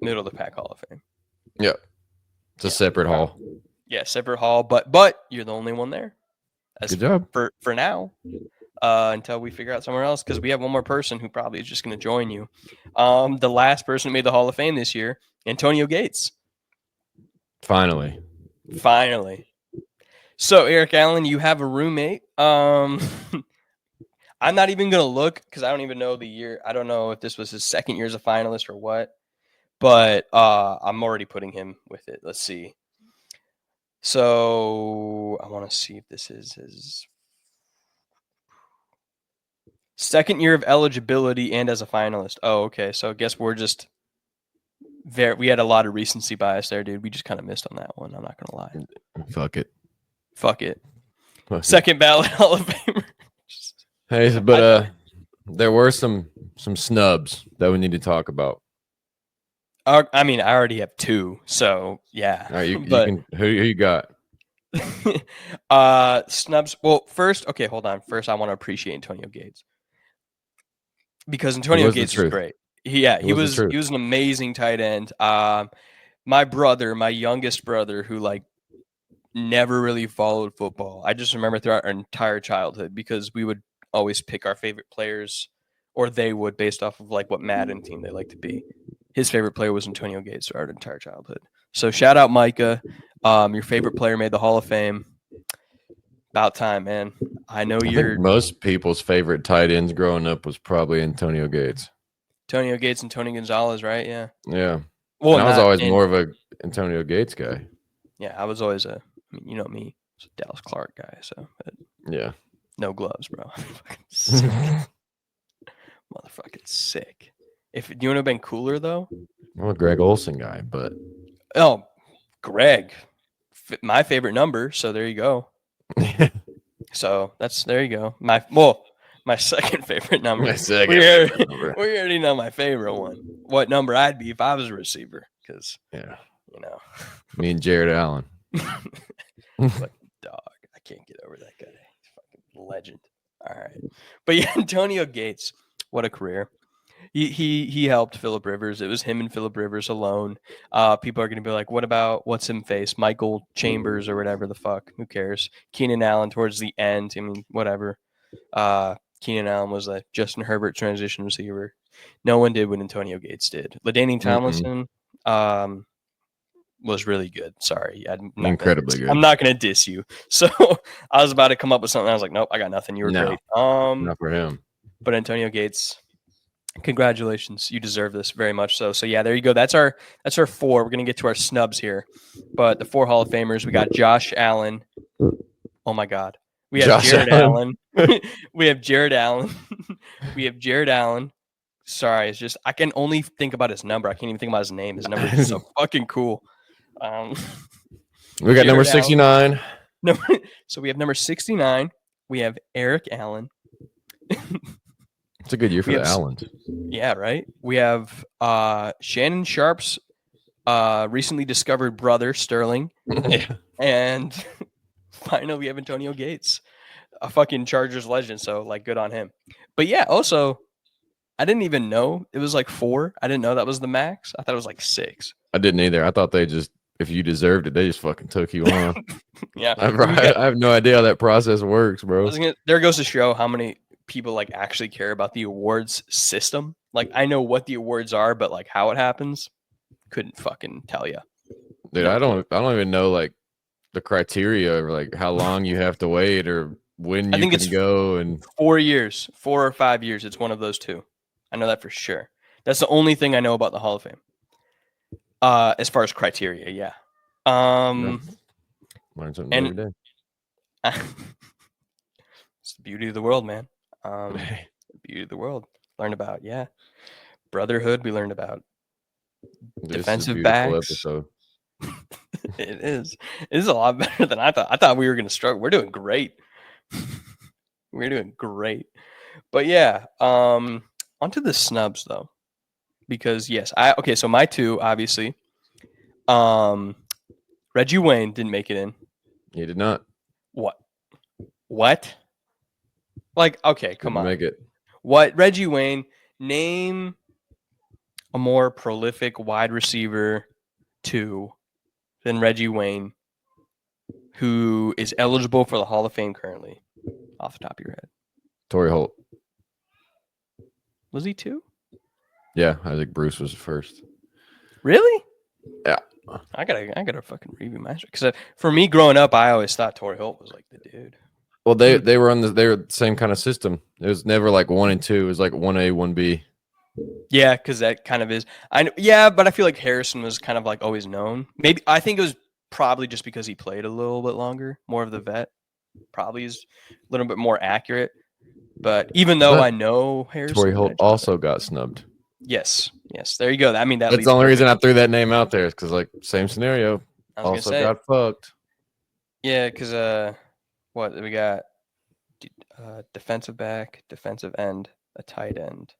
middle of the pack Hall of Fame. Yep. It's a separate hall. Yeah, separate hall, but you're the only one there. Good job. For now. Until we figure out somewhere else, because we have one more person who probably is just going to join you. The last person who made the Hall of Fame this year, Antonio Gates. Finally. So, Eric Allen, you have a roommate. I'm not even going to look because I don't even know the year. I don't know if this was his second year as a finalist or what, but I'm already putting him with it. Let's see. So, I want to see if this is his second year of eligibility and as a finalist. Oh, okay. So I guess we're just we had a lot of recency bias there, dude. We just kind of missed on that one. I'm not gonna lie. Fuck it. Second ballot Hall of Famer. Hey, but there were some snubs that we need to talk about. I mean, I already have two, so yeah. All right, you can. Who you got? Snubs. Well, first, okay, hold on. First, I want to appreciate Antonio Gates. Because Antonio Gates is great. He was an amazing tight end. My youngest brother, who like never really followed football. I just remember throughout our entire childhood because we would always pick our favorite players, or they would based off of like what Madden team they like to be. His favorite player was Antonio Gates throughout our entire childhood. So shout out Micah. Your favorite player made the Hall of Fame. About time, man. I think most people's favorite tight ends growing up was probably Antonio Gates. Antonio Gates and Tony Gonzalez, right? Yeah. Yeah. Well, I was always more of a Antonio Gates guy. Yeah, I was always you know me, I was a Dallas Clark guy. So yeah, no gloves, bro. Motherfucking sick. If you would have been cooler though, I'm a Greg Olson guy, but Greg, my favorite number. So there you go. So there you go. My second favorite number. We already know my favorite one. What number I'd be if I was a receiver? Because me and Jared Allen. Fucking dog. I can't get over that guy. He's fucking legend. All right, but yeah, Antonio Gates. What a career. He helped Phillip Rivers. It was him and Phillip Rivers alone. People are going to be like, what about what's him face? Michael Chambers or whatever the fuck. Who cares? Keenan Allen towards the end. I mean, whatever. Keenan Allen was a Justin Herbert transition receiver. No one did what Antonio Gates did. LaDainian Tomlinson was really good. Sorry. Incredibly good. I'm not going to diss you. So I was about to come up with something. I was like, nope, I got nothing. You were great. Not for him. But Antonio Gates, congratulations. You deserve this very much so. So yeah, there you go. That's our four. We're going to get to our snubs here. But the four Hall of Famers, we got Josh Allen. Oh my God. We have Jared Allen. We have Jared Allen. We have Jared Allen. Sorry, it's just I can only think about his number. I can't even think about his name. His number is so fucking cool. We got number 69. So we have number 69. We have Eric Allen. It's a good year for the Allens. Yeah, right. We have Shannon Sharp's recently discovered brother, Sterling. And finally, we have Antonio Gates, a fucking Chargers legend. So, like, good on him. But yeah, also, I didn't even know it was like 4. I didn't know that was the max. I thought it was like 6. I didn't either. I thought they just, if you deserved it, they just fucking took you on. Yeah. I have no idea how that process works, bro. There goes to show how many people like actually care about the awards system. Like, I know what the awards are, but like how it happens, couldn't fucking tell you. Dude, I don't even know like the criteria or like how long you have to wait or when you can go. And 4 years, 4 or 5 years. It's one of those two. I know that for sure. That's the only thing I know about the Hall of Fame. As far as criteria, yeah. Learn something every day. It's the beauty of the world, man. The beauty of the world. Learned about, brotherhood. We learned about This is a defensive beautiful backs. episode. It is. It is a lot better than I thought. I thought we were going to struggle. We're doing great. We're doing great. But yeah, onto the snubs though. Because yes, okay, so my two, obviously. Reggie Wayne didn't make it in. He did not. What? Like, okay, come Didn't on. make it. What, Reggie Wayne, name a more prolific wide receiver two than Reggie Wayne, who is eligible for the Hall of Fame currently, off the top of your head. Torrey Holt. Was he two? Yeah, I think Bruce was first. Really? Yeah. I gotta fucking review my because for me growing up, I always thought Torrey Holt was like the dude. Well, they were the same kind of system. It was never like 1 and 2. It was like 1A, 1B. Yeah, because that kind of is. Yeah, but I feel like Harrison was kind of like always known. Maybe I think it was probably just because he played a little bit longer, more of the vet. Probably is a little bit more accurate. But even though I know Harrison, Torrey Holt also got snubbed. Yes. There you go. I mean, that's the only reason I threw that name out there is because like same scenario. Also got fucked. Yeah, because what we got? Defensive back, defensive end, a tight end.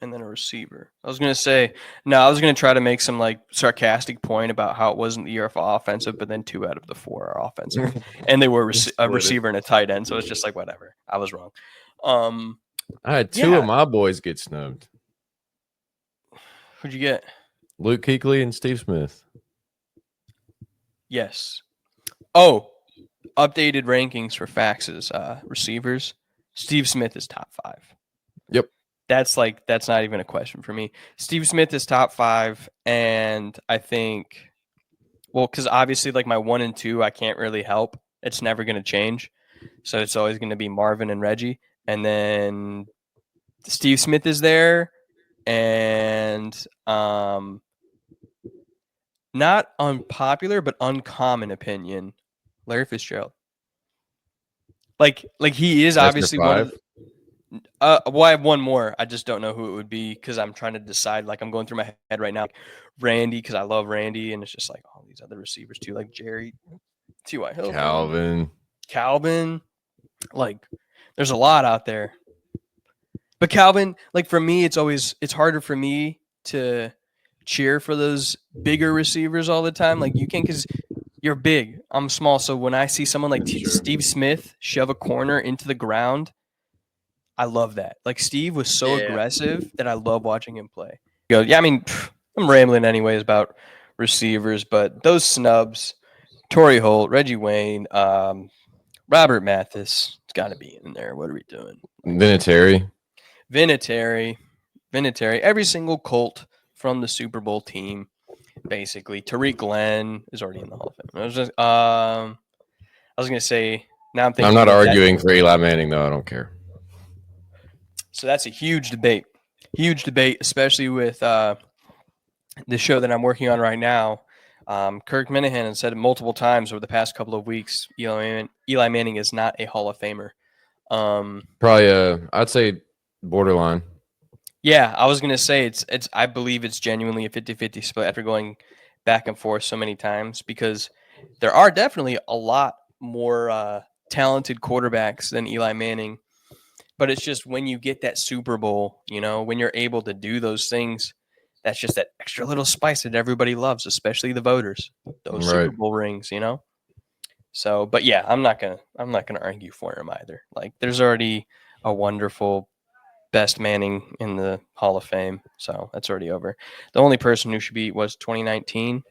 And then a receiver. I was gonna try to make some like sarcastic point about how it wasn't the year for offensive, but then 2 out of the 4 are offensive, and they were a receiver and a tight end. So it's just like whatever. I was wrong. I had 2 of my boys get snubbed. Who'd you get? Luke Kuechly and Steve Smith. Yes. Oh, updated rankings for Fax's receivers. Steve Smith is top 5. Yep. That's not even a question for me. Steve Smith is top 5, and I think, well, because obviously like my 1 and 2, I can't really help. It's never going to change. So it's always going to be Marvin and Reggie. And then Steve Smith is there, and not unpopular, but uncommon opinion, Larry Fitzgerald. Like he is obviously one of the, well, I have one more. I just don't know who it would be because I'm trying to decide. Like I'm going through my head right now. Randy, because I love Randy, and it's just like all these other receivers too, like Jerry, T.Y. Hilton, Calvin. Like there's a lot out there. But Calvin, like for me, it's harder for me to cheer for those bigger receivers all the time. Like you can, because you're big. I'm small. So when I see someone like Steve Smith shove a corner into the ground, I love that. Like Steve was so aggressive that I love watching him play. Yeah, I mean, I'm rambling anyways about receivers, but those snubs, Torrey Holt, Reggie Wayne, Robert Mathis, it's got to be in there. What are we doing? Vinatieri, every single Colt from the Super Bowl team, basically. Tariq Glenn is already in the Hall of Fame. I was going to say, now I'm thinking. I'm not arguing for Eli Manning, though. I don't care. So that's a huge debate, especially with the show that I'm working on right now. Kirk Minahan has said it multiple times over the past couple of weeks. Eli Manning is not a Hall of Famer. Probably, I'd say borderline. Yeah, I was gonna say it's. I believe it's genuinely a 50-50 split after going back and forth so many times because there are definitely a lot more talented quarterbacks than Eli Manning. But it's just when you get that Super Bowl, when you're able to do those things, that's just that extra little spice that everybody loves, especially the voters. Those Super Bowl rings, So, but yeah, I'm not gonna argue for him either. Like, there's already a wonderful best Manning in the Hall of Fame, so that's already over. The only person who should be was 2019.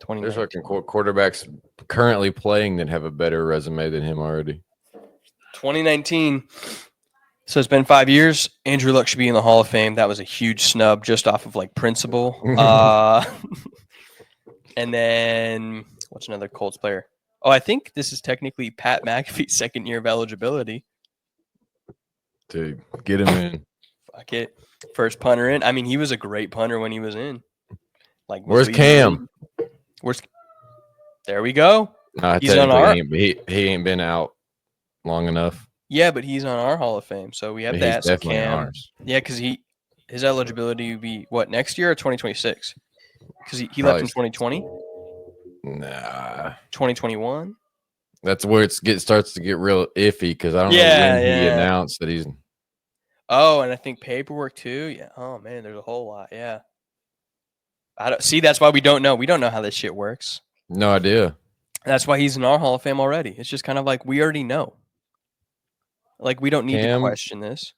There's fucking quarterbacks currently playing that have a better resume than him already. 2019. So it's been 5 years. Andrew Luck should be in the Hall of Fame. That was a huge snub just off of like principle. And then what's another Colts player? Oh, I think this is technically Pat McAfee's second year of eligibility. Dude, get him in. Fuck it. First punter in. I mean, he was a great punter when he was in. Like, where's Cam? There we go. He's on our. He ain't been out long enough. Yeah, but he's on our Hall of Fame, so we have He's that. So definitely Cam, ours. yeah, because his eligibility would be what, next year or 2026? Because he left Probably in 2020, Nah, 2021. that's where starts to get real iffy because I don't know Yeah, when he yeah. announced that he's. Oh, and I think paperwork too. Yeah. Oh man, there's a whole lot. Yeah. I don't see. That's why we don't know. We don't know how this shit works. No idea. That's why he's in our Hall of Fame already. It's just kind of like we already know. Like we don't need to Cam, question this.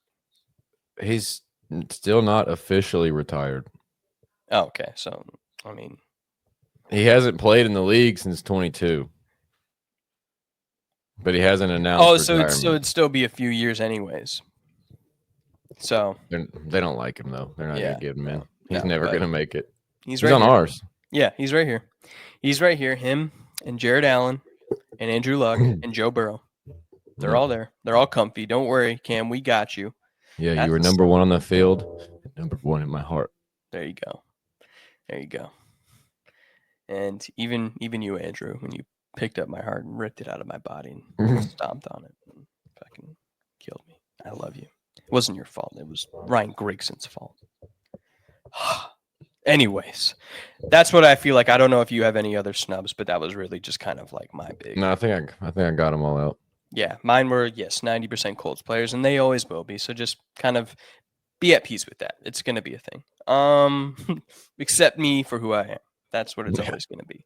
he's still not officially retired. Oh, okay. So I mean, He hasn't played in the league since 22, but he hasn't announced oh, so retirement. it'd still be a few years anyways. So They don't like him though. They're not Yeah, gonna give him in. no, He's no, never but gonna make it. he's He's right on here. ours. Yeah, he's right here. He's right here. Him and Jared Allen and Andrew Luck and Joe Burrow. They're Yeah. all there. They're all comfy. Don't worry, Cam. We got you. Yeah, That's you were the number stuff. one on the field, number one in my heart. There you go. There you go. And even you, Andrew, when you picked up my heart and ripped it out of my body and stomped on it and fucking killed me. I love you. It wasn't your fault. It was Ryan Grigson's fault. Anyways, that's what I feel like. I don't know if you have any other snubs, but that was really just kind of like my big. No, I think I got them all out. Yeah, mine were 90% Colts players, and they always will be. So just kind of be at peace with that. It's gonna be a thing. Accept me for who I am. That's what it's always gonna be.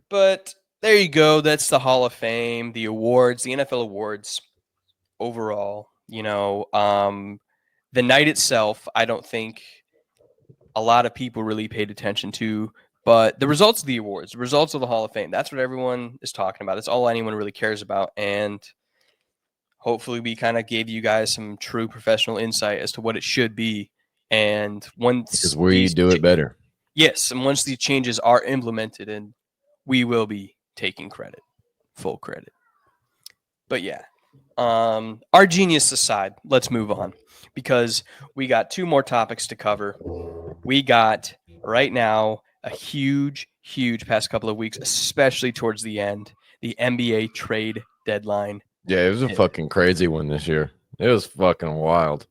But there you go. That's the Hall of Fame, the awards, the NFL awards overall. The night itself, I don't think a lot of people really paid attention to, but the results of the awards, the results of the Hall of Fame, that's what everyone is talking about. That's all anyone really cares about. And hopefully we kind of gave you guys some true professional insight as to what it should be. And once Because we do it better. Yes, and once these changes are implemented, and we will be taking credit, full credit. But yeah, our genius aside, let's move on because we got two more topics to cover. We got right now a huge past couple of weeks, especially towards the end, the NBA trade deadline. Yeah, it was a fucking crazy one this year. It was fucking wild.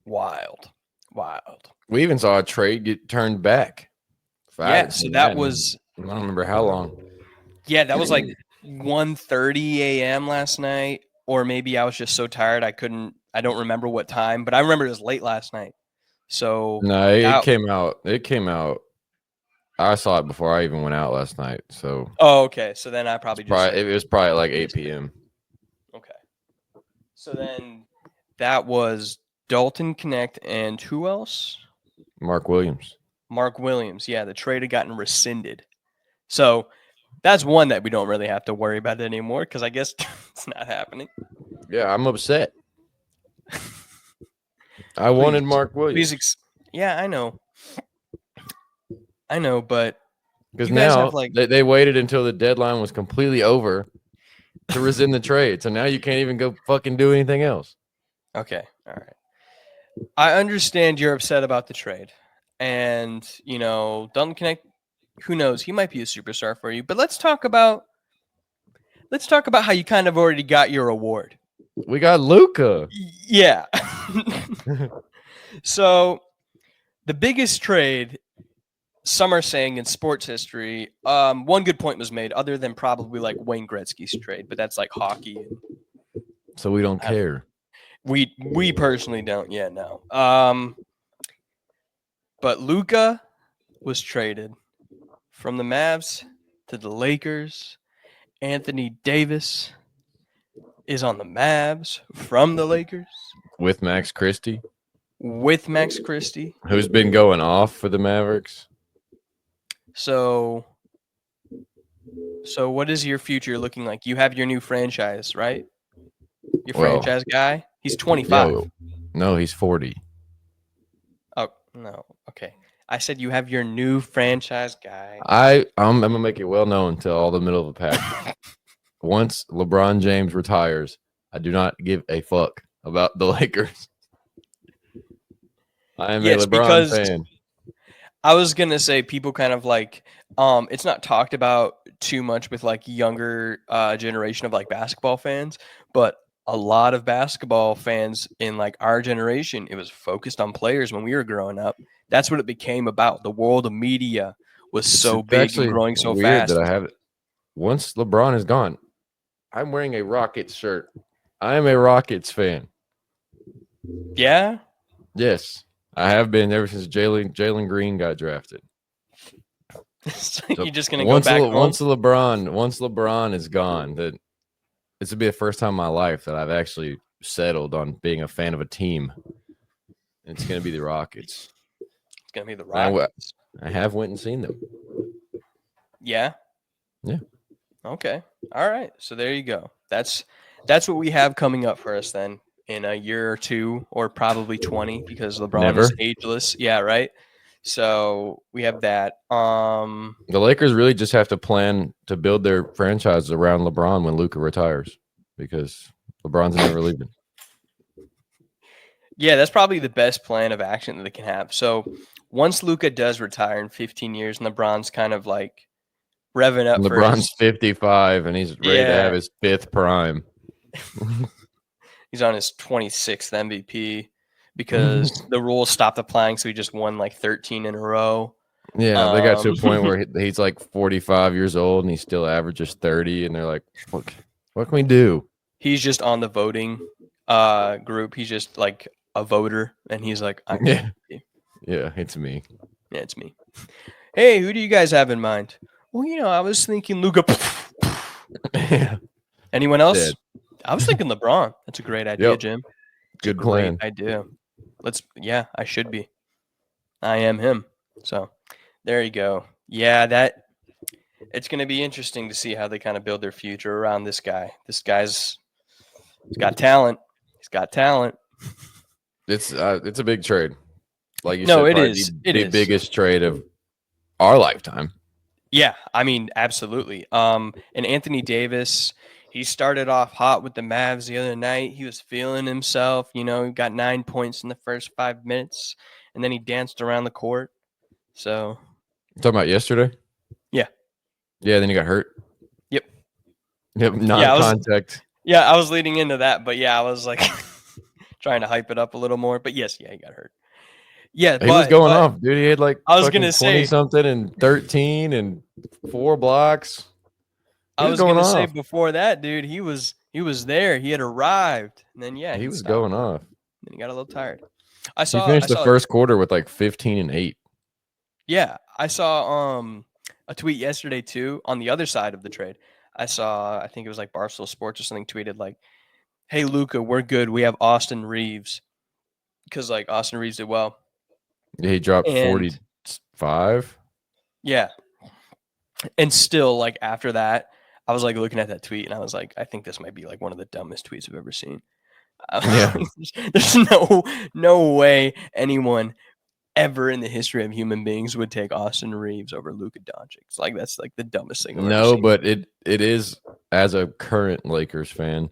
Wild. We even saw a trade get turned back. Yeah, so that was, I don't remember how long. Yeah, that was like 1:30 a.m. last night, or maybe I was just so tired I don't remember what time, but I remember it was late last night. So no, it came out. It came out. I saw it before I even went out last night. So okay. So then I probably it was probably like 8 p.m. Okay. So then that was Dalton Connect and who else? Mark Williams. Yeah, the trade had gotten rescinded. So that's one that we don't really have to worry about anymore because I guess it's not happening. Yeah, I'm upset. I wanted Mark Williams. Yeah, I know, but because now they waited until the deadline was completely over to rescind the trade. So now you can't even go fucking do anything else. Okay, all right. I understand you're upset about the trade, and Dalton Connect. Who knows? He might be a superstar for you. But let's talk about how you kind of already got your award. We got Luka. Yeah. So the biggest trade, some are saying in sports history, one good point was made, other than probably like Wayne Gretzky's trade, but that's like hockey. So we don't care. We personally don't. Yeah, no. But Luka was traded from the Mavs to the Lakers. Anthony Davis is on the Mavs from the Lakers. With Max Christie. Who's been going off for the Mavericks. So what is your future looking like? You have your new franchise, right? Your franchise guy? He's 25. No, he's 40. Oh, no. Okay. I said you have your new franchise guy. I'm going to make it well known to all the middle of the pack. Once LeBron James retires, I do not give a fuck about the Lakers. I am a LeBron fan. I was gonna say people kind of like it's not talked about too much with like younger generation of like basketball fans, but a lot of basketball fans in like our generation, it was focused on players when we were growing up. That's what it became about. The world of media was so It's big and actually growing so weird fast. that I have it. Once LeBron is gone, I'm wearing a Rockets shirt. I am a Rockets fan. Yeah. Yes, I have been ever since Jalen Green got drafted. So So you're just gonna go back home? once LeBron is gone, that this would be the first time in my life that I've actually settled on being a fan of a team. It's going to be the Rockets. It's gonna be the I Rockets. have went and seen them. Yeah. Yeah. Okay. All right. So there you go. That's what we have coming up for us then in a year or two, or probably 20, because LeBron is Never. ageless. Yeah, right. So we have that. The Lakers really just have to plan to build their franchise around LeBron when Luka retires, because LeBron's never leaving. Yeah, that's probably the best plan of action that they can have. So once Luka does retire in 15 years, and LeBron's kind of like revving up for LeBron's his 55 and he's ready to have his fifth prime. he's on his 26th MVP because the rules stopped applying, so he just won like 13 in a row. Yeah, they got to a point where he's like 45 years old and he still averages 30, and they're like, what can we do? He's just on the voting group. He's just like a voter, and he's like, Yeah, it's me. Yeah, it's me. Hey, who do you guys have in mind? Well, I was thinking Luka. Yeah. Anyone else? Dead. I was thinking LeBron. That's a great idea, Yep. Jim. Good plan. Idea. I should be. I am him. So there you go. Yeah, it's going to be interesting to see how they kind of build their future around this guy. He's got talent. He's got talent. It's a big trade. Like you No, said, it is. the biggest trade of our lifetime. Yeah, I mean, absolutely. And Anthony Davis, he started off hot with the Mavs the other night. He was feeling himself. He got 9 points in the first 5 minutes, and then he danced around the court. So, Talking about yesterday? Yeah. Yeah, then he got hurt. Yep. Non-contact. I was leading into that, but I was like trying to hype it up a little more. But yes, he got hurt. Yeah, he was going off, dude. He had like I was gonna 20 say something and 13 and 4 blocks. I was gonna say before that, dude, he was there. He had arrived, and then he was going off. Then he got a little tired. He finished the first quarter with like 15 and 8. Yeah, I saw a tweet yesterday too on the other side of the trade. I think it was like Barstool Sports or something tweeted like, "Hey Luka, we're good. We have Austin Reeves," because like Austin Reeves did well. Yeah, he dropped 45. Yeah, and still like after that, I was like looking at that tweet and I was like, I think this might be like one of the dumbest tweets I've ever seen. Yeah, there's no way anyone ever in the history of human beings would take Austin Reeves over Luka Doncic. It's like that's like the dumbest thing I've ever seen. But it is, as a current Lakers fan,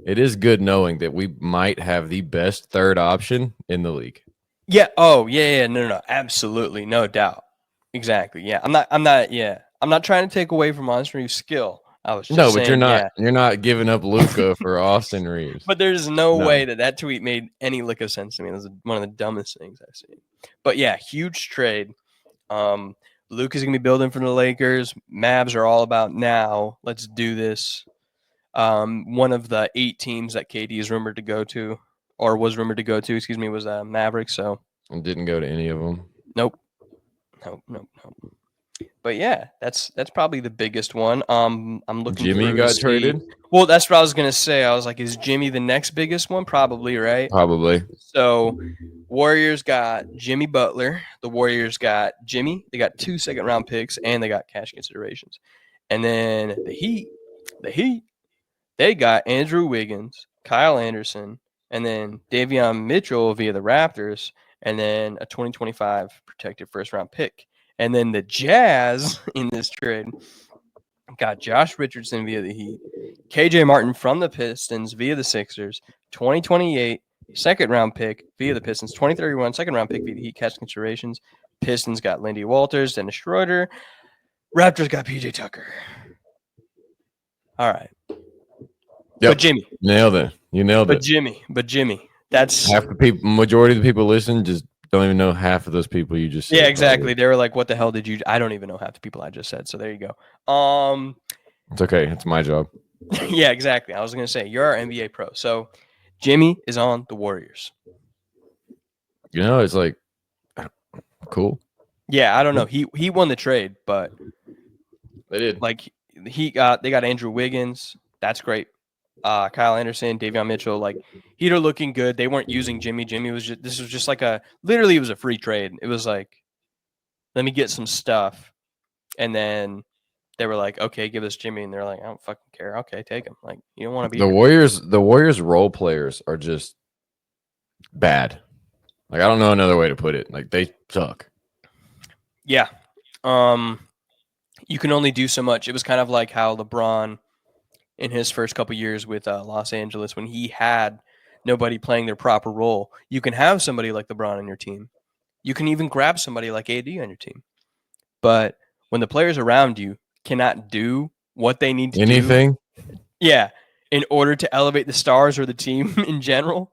it is good knowing that we might have the best third option in the league. Yeah. Oh, yeah. No. Absolutely, no doubt. Exactly. Yeah. I'm not trying to take away from Austin Reeves' skill. I was just saying, but you're not. Yeah. You're not giving up Luka for Austin Reeves. But there's no way that tweet made any lick of sense to me. It was one of the dumbest things I've seen. But yeah, huge trade. Luka's gonna be building for the Lakers. Mavs are all about now. Let's do this. One of the 8 teams that KD is rumored to go to, or was rumored to go to, was Mavericks. So and didn't go to any of them. Nope. But yeah, that's probably the biggest one. I'm looking. Jimmy got traded. Well, that's what I was gonna say. I was like, is Jimmy the next biggest one? Probably, right? Probably. So, Warriors got Jimmy Butler. The Warriors got Jimmy. They got 2 second-round picks, and they got cash considerations. And then the Heat, they got Andrew Wiggins, Kyle Anderson, and then Davion Mitchell via the Raptors, and then a 2025 protected first-round pick. And then the Jazz in this trade got Josh Richardson via the Heat, KJ Martin from the Pistons via the Sixers, 2028 second-round pick via the Pistons, 2031 second-round pick via the Heat, cash considerations, Pistons got Lindy Walters, Dennis Schroeder. Raptors got PJ Tucker. All right. Yep. But Jimmy. Nailed it. You nailed But it. Jimmy. That's half the people. Majority of the people listen just don't even know half of those people you just said. Yeah, exactly. Probably. They were like, "What the hell did you?" I don't even know half the people I just said. So there you go. It's okay. It's my job. Yeah, exactly. I was gonna say you're our NBA pro. So Jimmy is on the Warriors. You know, it's like cool. Yeah, I don't know. He won the trade, but they did. Like they got Andrew Wiggins. That's great. Kyle Anderson, Davion Mitchell, like they're looking good. They weren't using Jimmy. Jimmy was just like literally it was a free trade. It was like, let me get some stuff, and then they were like, okay, give us Jimmy, and they're like, I don't fucking care. Okay, take him. Like you don't want to be the Warriors. The Warriors role players are just bad. Like I don't know another way to put it. Like they suck. Yeah. You can only do so much. It was kind of like how LeBron in his first couple years with Los Angeles, when he had nobody playing their proper role. You can have somebody like LeBron on your team. You can even grab somebody like AD on your team. But when the players around you cannot do what they need to do, yeah, in order to elevate the stars or the team in general,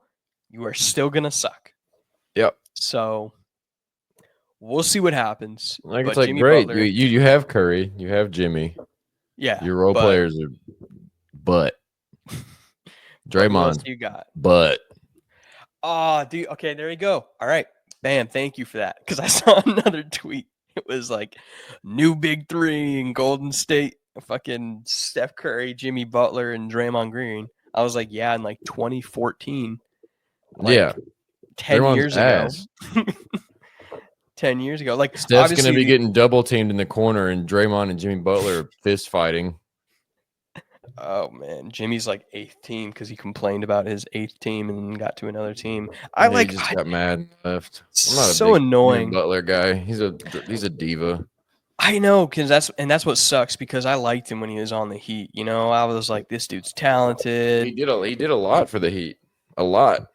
you are still going to suck. Yep. So we'll see what happens. Like it's like Jimmy great. Butler, you have Curry, you have Jimmy. Yeah. Your role players are but Draymond. You got. But oh, dude. Okay, there you go. All right. Bam. Thank you for that. Because I saw another tweet. It was like new big three in Golden State. Fucking Steph Curry, Jimmy Butler, and Draymond Green. I was like, yeah, in like 2014. Like, yeah. 10 Draymond's years ass. ago. 10 years ago. Like Steph's going to be getting double teamed in the corner, and Draymond and Jimmy Butler are fist fighting. Oh, man. Jimmy's like 8th team because he complained about his 8th team and then got to another team. I just got mad and left. I'm not so annoying Jimmy Butler guy. He's a diva. I know, because that's what sucks, because I liked him when he was on the Heat. You know, I was like, this dude's talented. He did a lot for the Heat. A lot.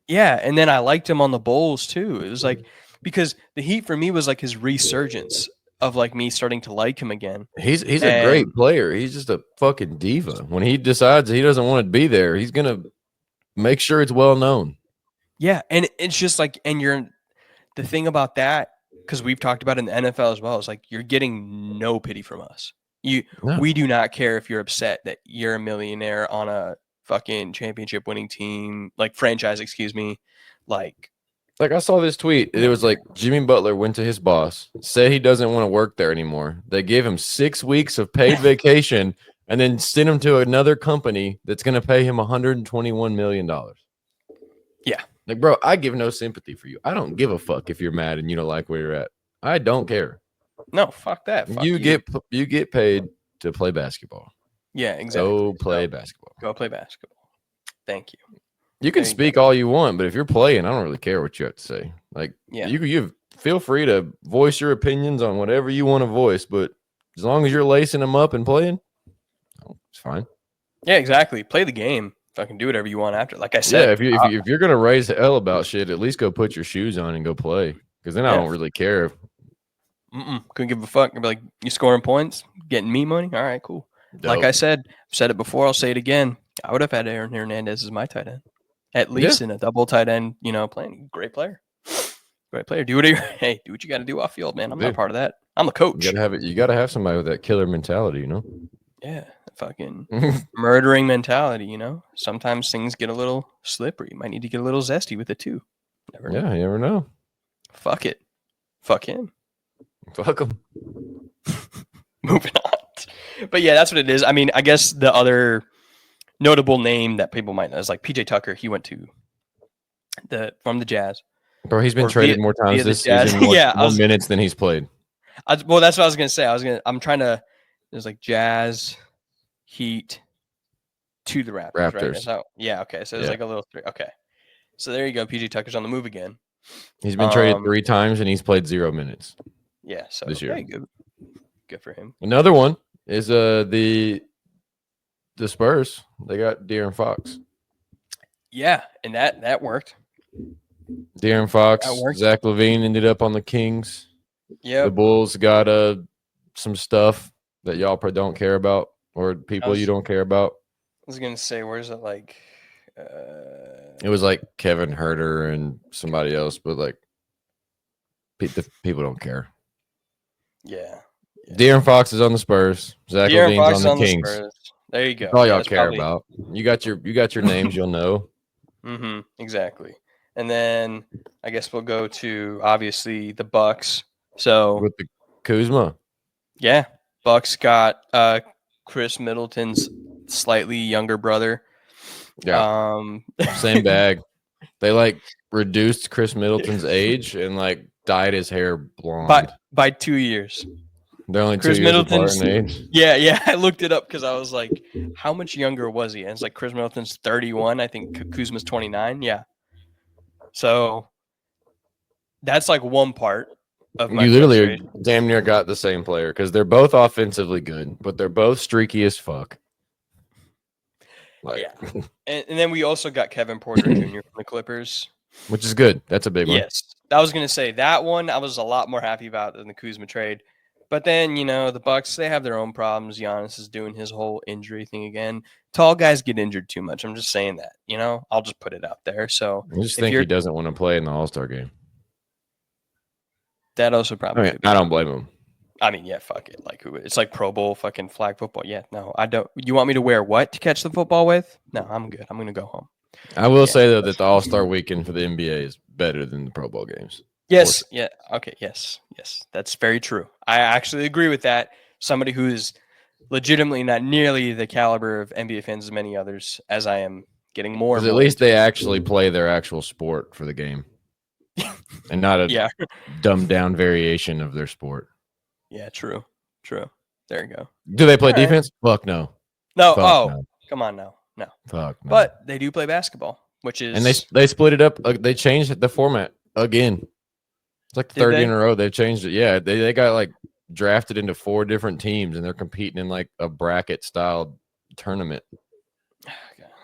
Yeah, and then I liked him on the Bulls too. It was like, because the Heat for me was like his resurgence of like me starting to like him again. He's a great player. He's just a fucking diva. When he decides he doesn't want to be there, he's gonna make sure it's well known. Yeah, and it's just like, and the thing about that, because we've talked about it in the NFL as well, is like you're getting no pity from us. We do not care if you're upset that you're a millionaire on a fucking championship winning team, like franchise, excuse me. Like I saw this tweet. It was like Jimmy Butler went to his boss, said he doesn't want to work there anymore. They gave him 6 weeks of paid vacation and then sent him to another company that's going to pay him $121 million. Yeah. Like, bro, I give no sympathy for you. I don't give a fuck if you're mad and you don't like where you're at. I don't care. No, fuck that. Fuck you get paid to play basketball. Yeah, exactly. Go play basketball. Go play basketball. Thank you. You can speak all you want, but if you're playing, I don't really care what you have to say. Like, yeah, you feel free to voice your opinions on whatever you want to voice, but as long as you're lacing them up and playing, it's fine. Yeah, exactly. Play the game. Fucking do whatever you want after. Like I said, yeah. If you're gonna raise the L about shit, at least go put your shoes on and go play. Because then I don't really care. Couldn't give a fuck. I'd be like, you scoring points, getting me money. All right, cool. Dope. Like I said, I've said it before. I'll say it again. I would have had Aaron Hernandez as my tight end. At least in a double tight end, playing. Great player. Great player. Do what you got to do off field, man. I'm not part of that. I'm the coach. You gotta have somebody with that killer mentality, Yeah, fucking murdering mentality, Sometimes things get a little slippery. You might need to get a little zesty with it too. You never know. Fuck it. Fuck him. Fuck him. Moving on. But yeah, that's what it is. I mean, I guess the other notable name that people might know is like PJ Tucker. He went to from the Jazz. Bro, he's been traded more times this season, more minutes than he's played. Well, that's what I was gonna say. I'm trying to. There's like Jazz, Heat, to the Raptors. Right? So, yeah. Okay. So there's like a little three. Okay. So there you go. PJ Tucker's on the move again. He's been traded 3 times and he's played 0 minutes. Yeah. So this year, good for him. Another one is the Spurs. They got De'Aaron Fox. Yeah, and that worked. De'Aaron Fox, Zach LaVine ended up on the Kings. The Bulls got some stuff that y'all probably don't care about, or people you don't care about. I was gonna say, where's it like? It was like Kevin Herter and somebody else, but like the people don't care. Yeah. De'Aaron Fox is on the Spurs. Zach LaVine's on the Kings. Spurs. There you go. That's all y'all care about. You got your names, you'll know. Mm-hmm. Exactly. And then I guess we'll go to obviously the Bucks. So with the Kuzma. Yeah. Bucks got Chris Middleton's slightly younger brother. Yeah. Same bag. They like reduced Chris Middleton's age and like dyed his hair blonde. By 2 years. They're only Chris 2 years apart in age. Yeah. I looked it up because I was like, how much younger was he? And it's like Chris Middleton's 31. I think Kuzma's 29. Yeah. So that's like one part of my. You literally damn near got the same player because they're both offensively good, but they're both streaky as fuck. Like, yeah. And then we also got Kevin Porter Jr. from the Clippers. Which is good. That's a big one. Yes. I was going to say that one I was a lot more happy about than the Kuzma trade. But then, the Bucks, they have their own problems. Giannis is doing his whole injury thing again. Tall guys get injured too much. I'm just saying that, I'll just put it out there. So I just think he doesn't want to play in the All-Star game. That also probably. I don't blame him. I mean, yeah, fuck it. Like, it's like Pro Bowl fucking flag football. Yeah, no, I don't. You want me to wear what to catch the football with? No, I'm good. I'm going to go home. I will say, though, that the All-Star weekend for the NBA is better than the Pro Bowl games. Yes. Yeah. Okay. Yes. That's very true. I actually agree with that. Somebody who is legitimately not nearly the caliber of NBA fans as many others as I am getting more. Because at least they actually play their actual sport for the game. And not a dumbed down variation of their sport. Yeah, true. There you go. Do they play defense? Fuck no. No. No. Come on now. No. Fuck no. But they do play basketball, which is. And they split it up. They changed the format again. It's like the third year in a row they've changed it. Yeah, they got like drafted into 4 different teams and they're competing in like a bracket style tournament.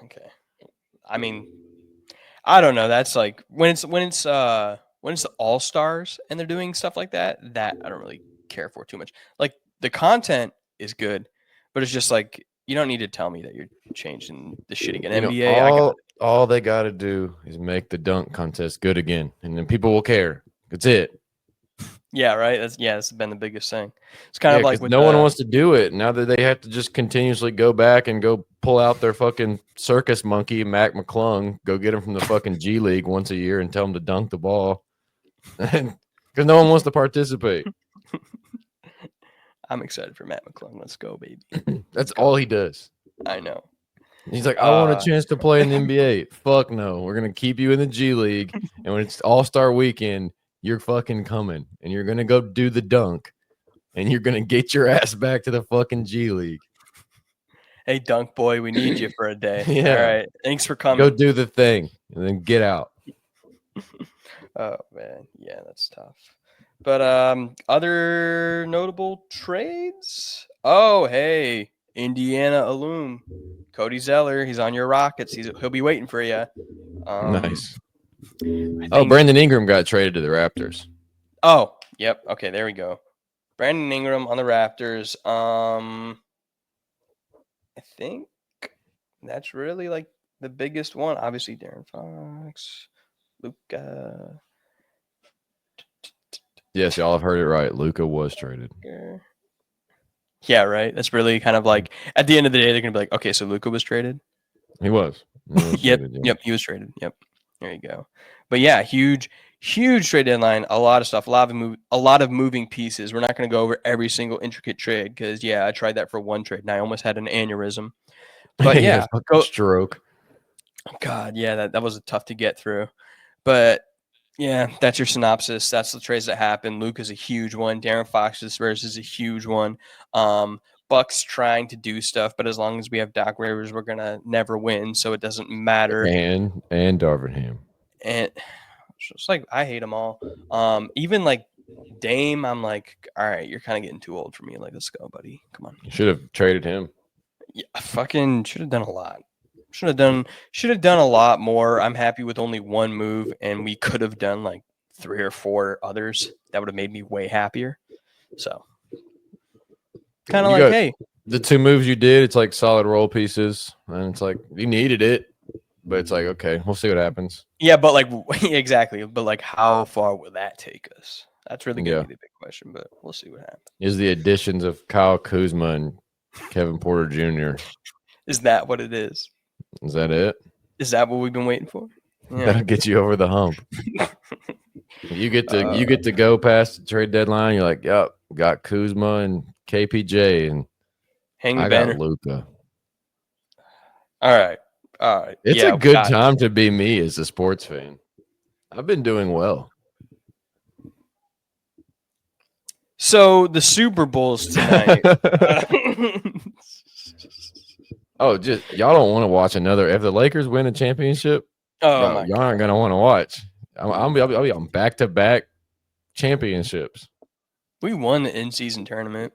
Okay. I mean, I don't know. That's like when it's the All-Stars and they're doing stuff like that I don't really care for too much. Like the content is good, but it's just like you don't need to tell me that you're changing the shit again. NBA, all they got to do is make the dunk contest good again, and then people will care. That's it. Yeah, right. That's been the biggest thing. It's kind of like no one wants to do it now that they have to just continuously go back and go pull out their fucking circus monkey, Mac McClung, go get him from the fucking G League once a year and tell him to dunk the ball, because no one wants to participate. I'm excited for Matt McClung. Let's go, baby. That's all he does. I know. He's like, I want a chance to play in the NBA. Fuck no. We're going to keep you in the G League. And when it's All-Star weekend, you're fucking coming. And you're going to go do the dunk. And you're going to get your ass back to the fucking G League. Hey, dunk boy, we need you for a day. Yeah. All right. Thanks for coming. Go do the thing. And then get out. Oh, man. Yeah, that's tough. But other notable trades? Oh, hey. Indiana alum, Cody Zeller. He's on your Rockets. He'll be waiting for you. Nice. Brandon Ingram got traded to the Raptors. Oh, yep. Okay, there we go. Brandon Ingram on the Raptors. I think that's really like the biggest one. Obviously, De'Aaron Fox, Luka. Yes, y'all have heard it right. Luka was traded. Yeah, right. That's really kind of like at the end of the day, they're gonna be like, okay, so Luka was traded. He was. Yep, he was traded. Yep, there you go. But yeah, huge trade deadline. A lot of stuff. A lot of moving pieces. We're not gonna go over every single intricate trade because I tried that for one trade and I almost had an aneurysm. But yeah, stroke. God, yeah, that was tough to get through. But yeah, that's your synopsis. That's the trades that happened. Luke is a huge one. De'Aaron Fox to the Spurs is a huge one. Bucks trying to do stuff, but as long as we have Doc Rivers, we're gonna never win, so it doesn't matter. And Darvin Ham. And it's like I hate them all. Even like Dame, I'm like, all right, you're kind of getting too old for me. Like, let's go, buddy. Come on. You should have traded him. Yeah, fucking should have done a lot. Should have done a lot more. I'm happy with only one move, and we could have done like 3 or 4 others that would have made me way happier. So kind of You like, got- hey, The 2 moves you did, it's like solid roll pieces, and it's like you needed it, but it's like okay, we'll see what happens. yeah, but like exactly, but like how far will that take us? That's really gonna Yeah. be the big question, but we'll see what happens. Is the additions of Kyle Kuzma and Kevin Porter Jr. Is that what it is? Is that it? Is that what we've been waiting for? Yeah. That'll get you over the hump. You get to go past the trade deadline. You're like, yep, got Kuzma and KPJ, and Hang the I banner. got Luka. All right. It's Yeah, a good got it. time to be me as a sports fan. I've been doing well. So the Super Bowl's tonight. Oh, just y'all don't want to watch another. If the Lakers win a championship, Oh my y'all aren't gonna want to watch. I'll be on back-to-back championships. We won the in-season tournament.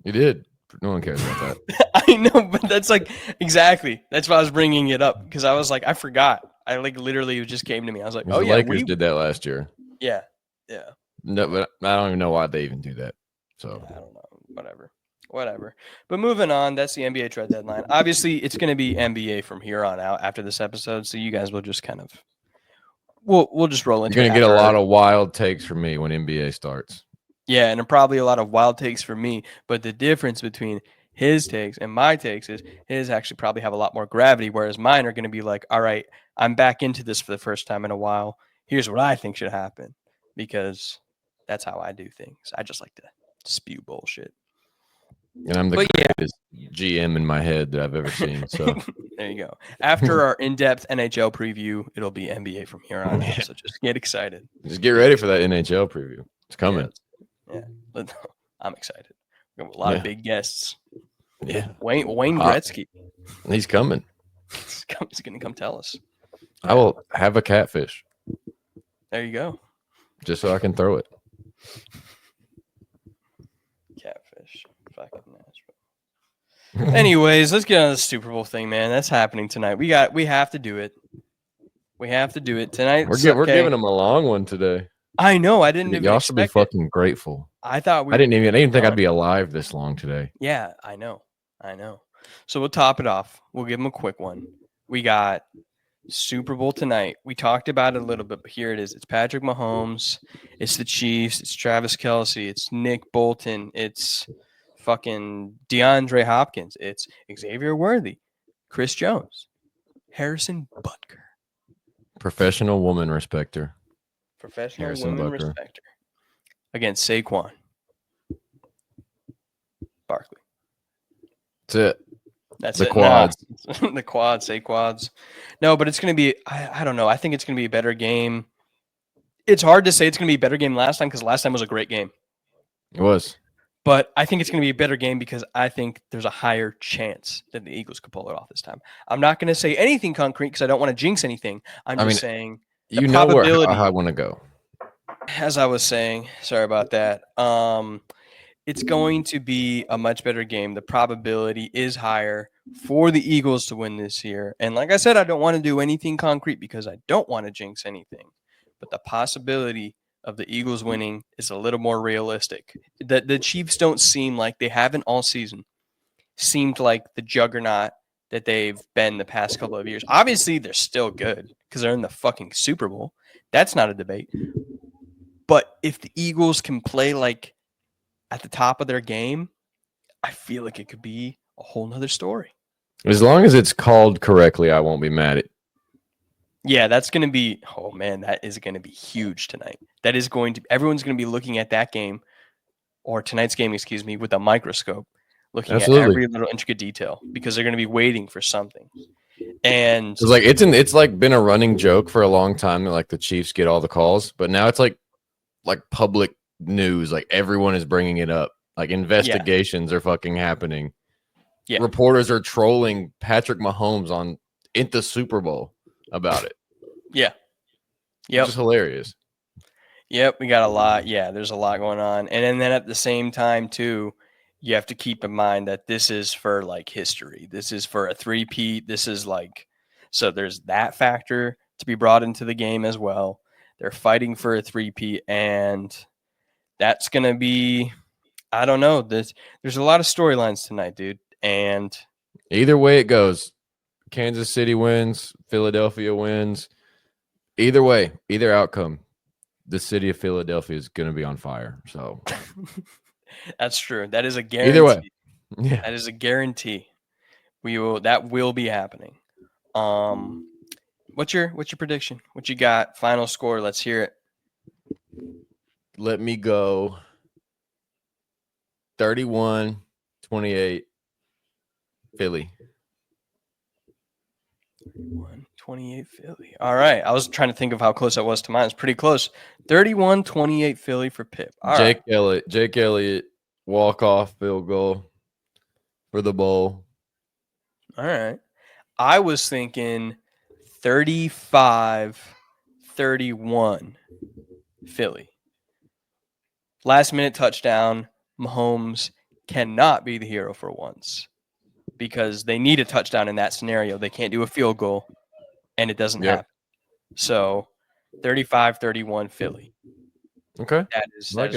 You did. No one cares about that. I know, but that's like exactly. That's why I was bringing it up because I was like, I forgot. I like literally it just came to me. I was like, oh The yeah, Lakers did that last year. Yeah. No, but I don't even know why they even do that. So I don't know. Whatever. But moving on, that's the NBA trade deadline. Obviously, it's going to be NBA from here on out after this episode, so you guys will just kind of we'll just roll into. you're gonna it get a after lot of wild takes from me when NBA starts. Yeah, and probably a lot of wild takes for me. But the difference between his takes and my takes is his actually probably have a lot more gravity, whereas mine are going to be like, all right, I'm back into this for the first time in a while. Here's what I think should happen, because that's how I do things. I just like to spew bullshit. And I'm the But yeah. greatest GM in my head that I've ever seen. So There you go. After our in-depth NHL preview, it'll be NBA from here on out. So just get excited. just get ready for that NHL preview. It's coming. Yeah. I'm excited. We have a lot of Yeah. big guests. Yeah. Wayne Hot. Gretzky. He's coming. He's going to come tell us. I will have a catfish There you go. just so I can throw it. Catfish. Fucking Nashville. Anyways, let's get on the Super Bowl thing, man. That's happening tonight. We have to do it. We have to do it tonight. We're giving them a long one today. I know. I didn't even Y'all should be expect it. fucking grateful. I thought we I didn't even think done. I'd be alive this long today. Yeah, I know. So we'll top it off. We'll give them a quick one. We got Super Bowl tonight. We talked about it a little bit, but here it is. It's Patrick Mahomes. It's the Chiefs. It's Travis Kelce. It's Nick Bolton. It's fucking DeAndre Hopkins. It's Xavier Worthy. Chris Jones. Harrison Butker. Professional woman respecter. Professional Harrison women Butker. respecter. Against Saquon Barkley. That's it. That's The it. quads. Nah. The quads, say quads. No, but it's going to be, I don't know. I think it's going to be a better game. It's hard to say it's going to be a better game last time because last time was a great game. It was. But I think it's going to be a better game because I think there's a higher chance that the Eagles could pull it off this time. I'm not going to say anything concrete because I don't want to jinx anything. I'm just saying You know where probability- I want to go. as I was saying, sorry about that. It's going to be a much better game. The probability is higher for the Eagles to win this year. And like I said, I don't want to do anything concrete because I don't want to jinx anything. But the possibility of the Eagles winning is a little more realistic. The Chiefs don't seem like, they haven't all season, seemed like the juggernaut that they've been the past couple of years. Obviously, they're still good because they're in the fucking Super Bowl. That's not a debate. But if the Eagles can play like at the top of their game, I feel like it could be a whole nother story. As long as it's called correctly, I won't be mad at. Yeah, that's going to be, oh man, that is going to be huge tonight. That is going to, everyone's going to be looking at that game, or tonight's game, excuse me, with a microscope, looking Absolutely. at every little intricate detail because they're going to be waiting for something. And It's like it's like been a running joke for a long time that like the Chiefs get all the calls, but now it's like public news. Like everyone is bringing it up. Like investigations are fucking happening. Yeah. Reporters are trolling Patrick Mahomes in the Super Bowl about it. yeah. Which Yep. is hilarious. Yep, we got a lot. Yeah, there's a lot going on. And then at the same time, too, you have to keep in mind that this is for like history. This is for a three-peat. This is like, so there's that factor to be brought into the game as well. They're fighting for a three-peat, and that's going to be, I don't know. There's a lot of storylines tonight, dude. And either way it goes, Kansas City wins, Philadelphia wins. Either way, either outcome, the city of Philadelphia is going to be on fire. So that's true. That is a guarantee. either way, yeah, that is a guarantee. That will be happening. What's your prediction? What you got? Final score. Let's hear it. let me go 31-28 Philly. 31-28 Philly. All right. I was trying to think of how close that was to mine. It's pretty close. 31-28 Philly for Pip. All right. Jake Elliott, walk-off field goal for the bowl. All right. I was thinking 35-31 Philly. Last minute touchdown. Mahomes cannot be the hero for once because they need a touchdown in that scenario. They can't do a field goal, and it doesn't happen. So 35-31 Philly. Okay. That is my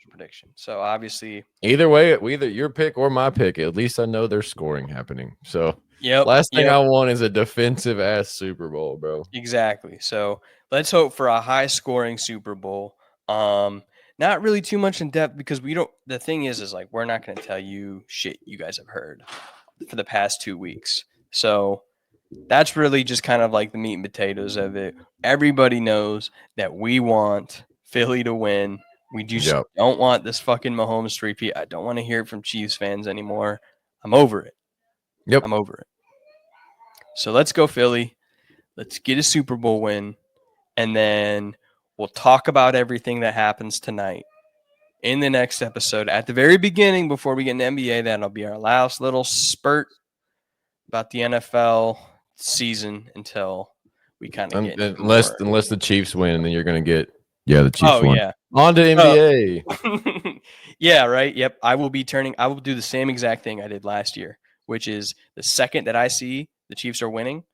prediction. So obviously, either way, either your pick or my pick, at least I know there's scoring happening. So last thing I want is a defensive ass Super Bowl, bro. Exactly. So let's hope for a high scoring Super Bowl. Not really too much in depth because the thing is like, we're not going to tell you shit you guys have heard for the past 2 weeks. So that's really just kind of like the meat and potatoes of it. Everybody knows that we want Philly to win. We just don't want this fucking Mahomes repeat. I don't want to hear it from Chiefs fans anymore. I'm over it. Yep. I'm over it. So let's go Philly. Let's get a Super Bowl win. And then we'll talk about everything that happens tonight in the next episode. At the very beginning, before we get into NBA, that'll be our last little spurt about the NFL season until we kind of get unless the Chiefs win, then you're going to get the Chiefs won. Yeah. On to NBA. Yeah, right. Yep. I will do the same exact thing I did last year, which is the second that I see the Chiefs are winning,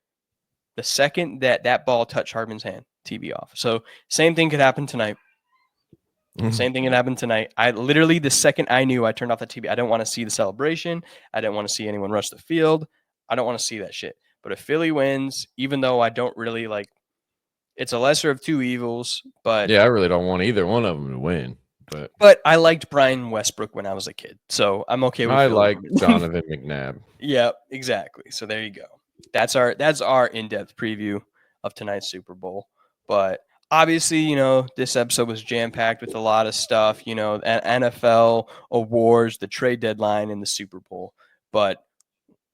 the second that ball touched Hardman's hand, TV off. So same thing could happen tonight. Same thing could happen tonight. I literally, the second I knew, I turned off the TV. I don't want to see the celebration. I didn't want to see anyone rush the field. I don't want to see that shit. But if Philly wins, even though I don't really like, it's a lesser of two evils. But yeah, I really don't want either one of them to win. But I liked Brian Westbrook when I was a kid, so I'm okay with. I like Donovan McNabb. Yeah, exactly. So there you go. That's our in-depth preview of tonight's Super Bowl. But obviously, this episode was jam-packed with a lot of stuff. NFL awards, the trade deadline, and the Super Bowl. But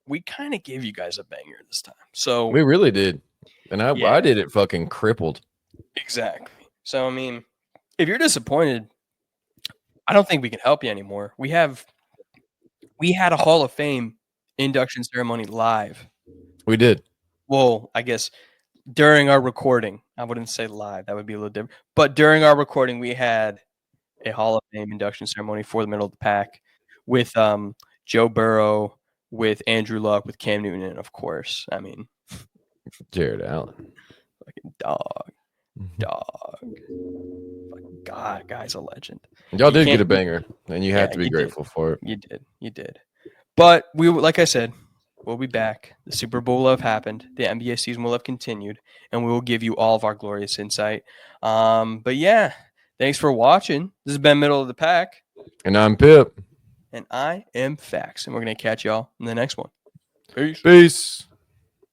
we kind of gave you guys a banger this time. So we really did, and I did it fucking crippled. Exactly. So I mean, if you're disappointed, I don't think we can help you anymore. We had a Hall of Fame induction ceremony live. We did. Well, I guess during our recording, I wouldn't say live. That would be a little different. But during our recording, we had a Hall of Fame induction ceremony for the middle of the pack with Joe Burrow, with Andrew Luck, with Cam Newton, and of course, I mean, Jared Allen. Fucking dog. God, guy's a legend. Y'all did get a banger, and you have to be grateful for it. You did. But like I said, we'll be back. The Super Bowl will have happened. The NBA season will have continued, and we will give you all of our glorious insight. But yeah, thanks for watching. This has been Middle of the Pack. And I'm Pip. And I am Fax. And we're going to catch y'all in the next one. Peace.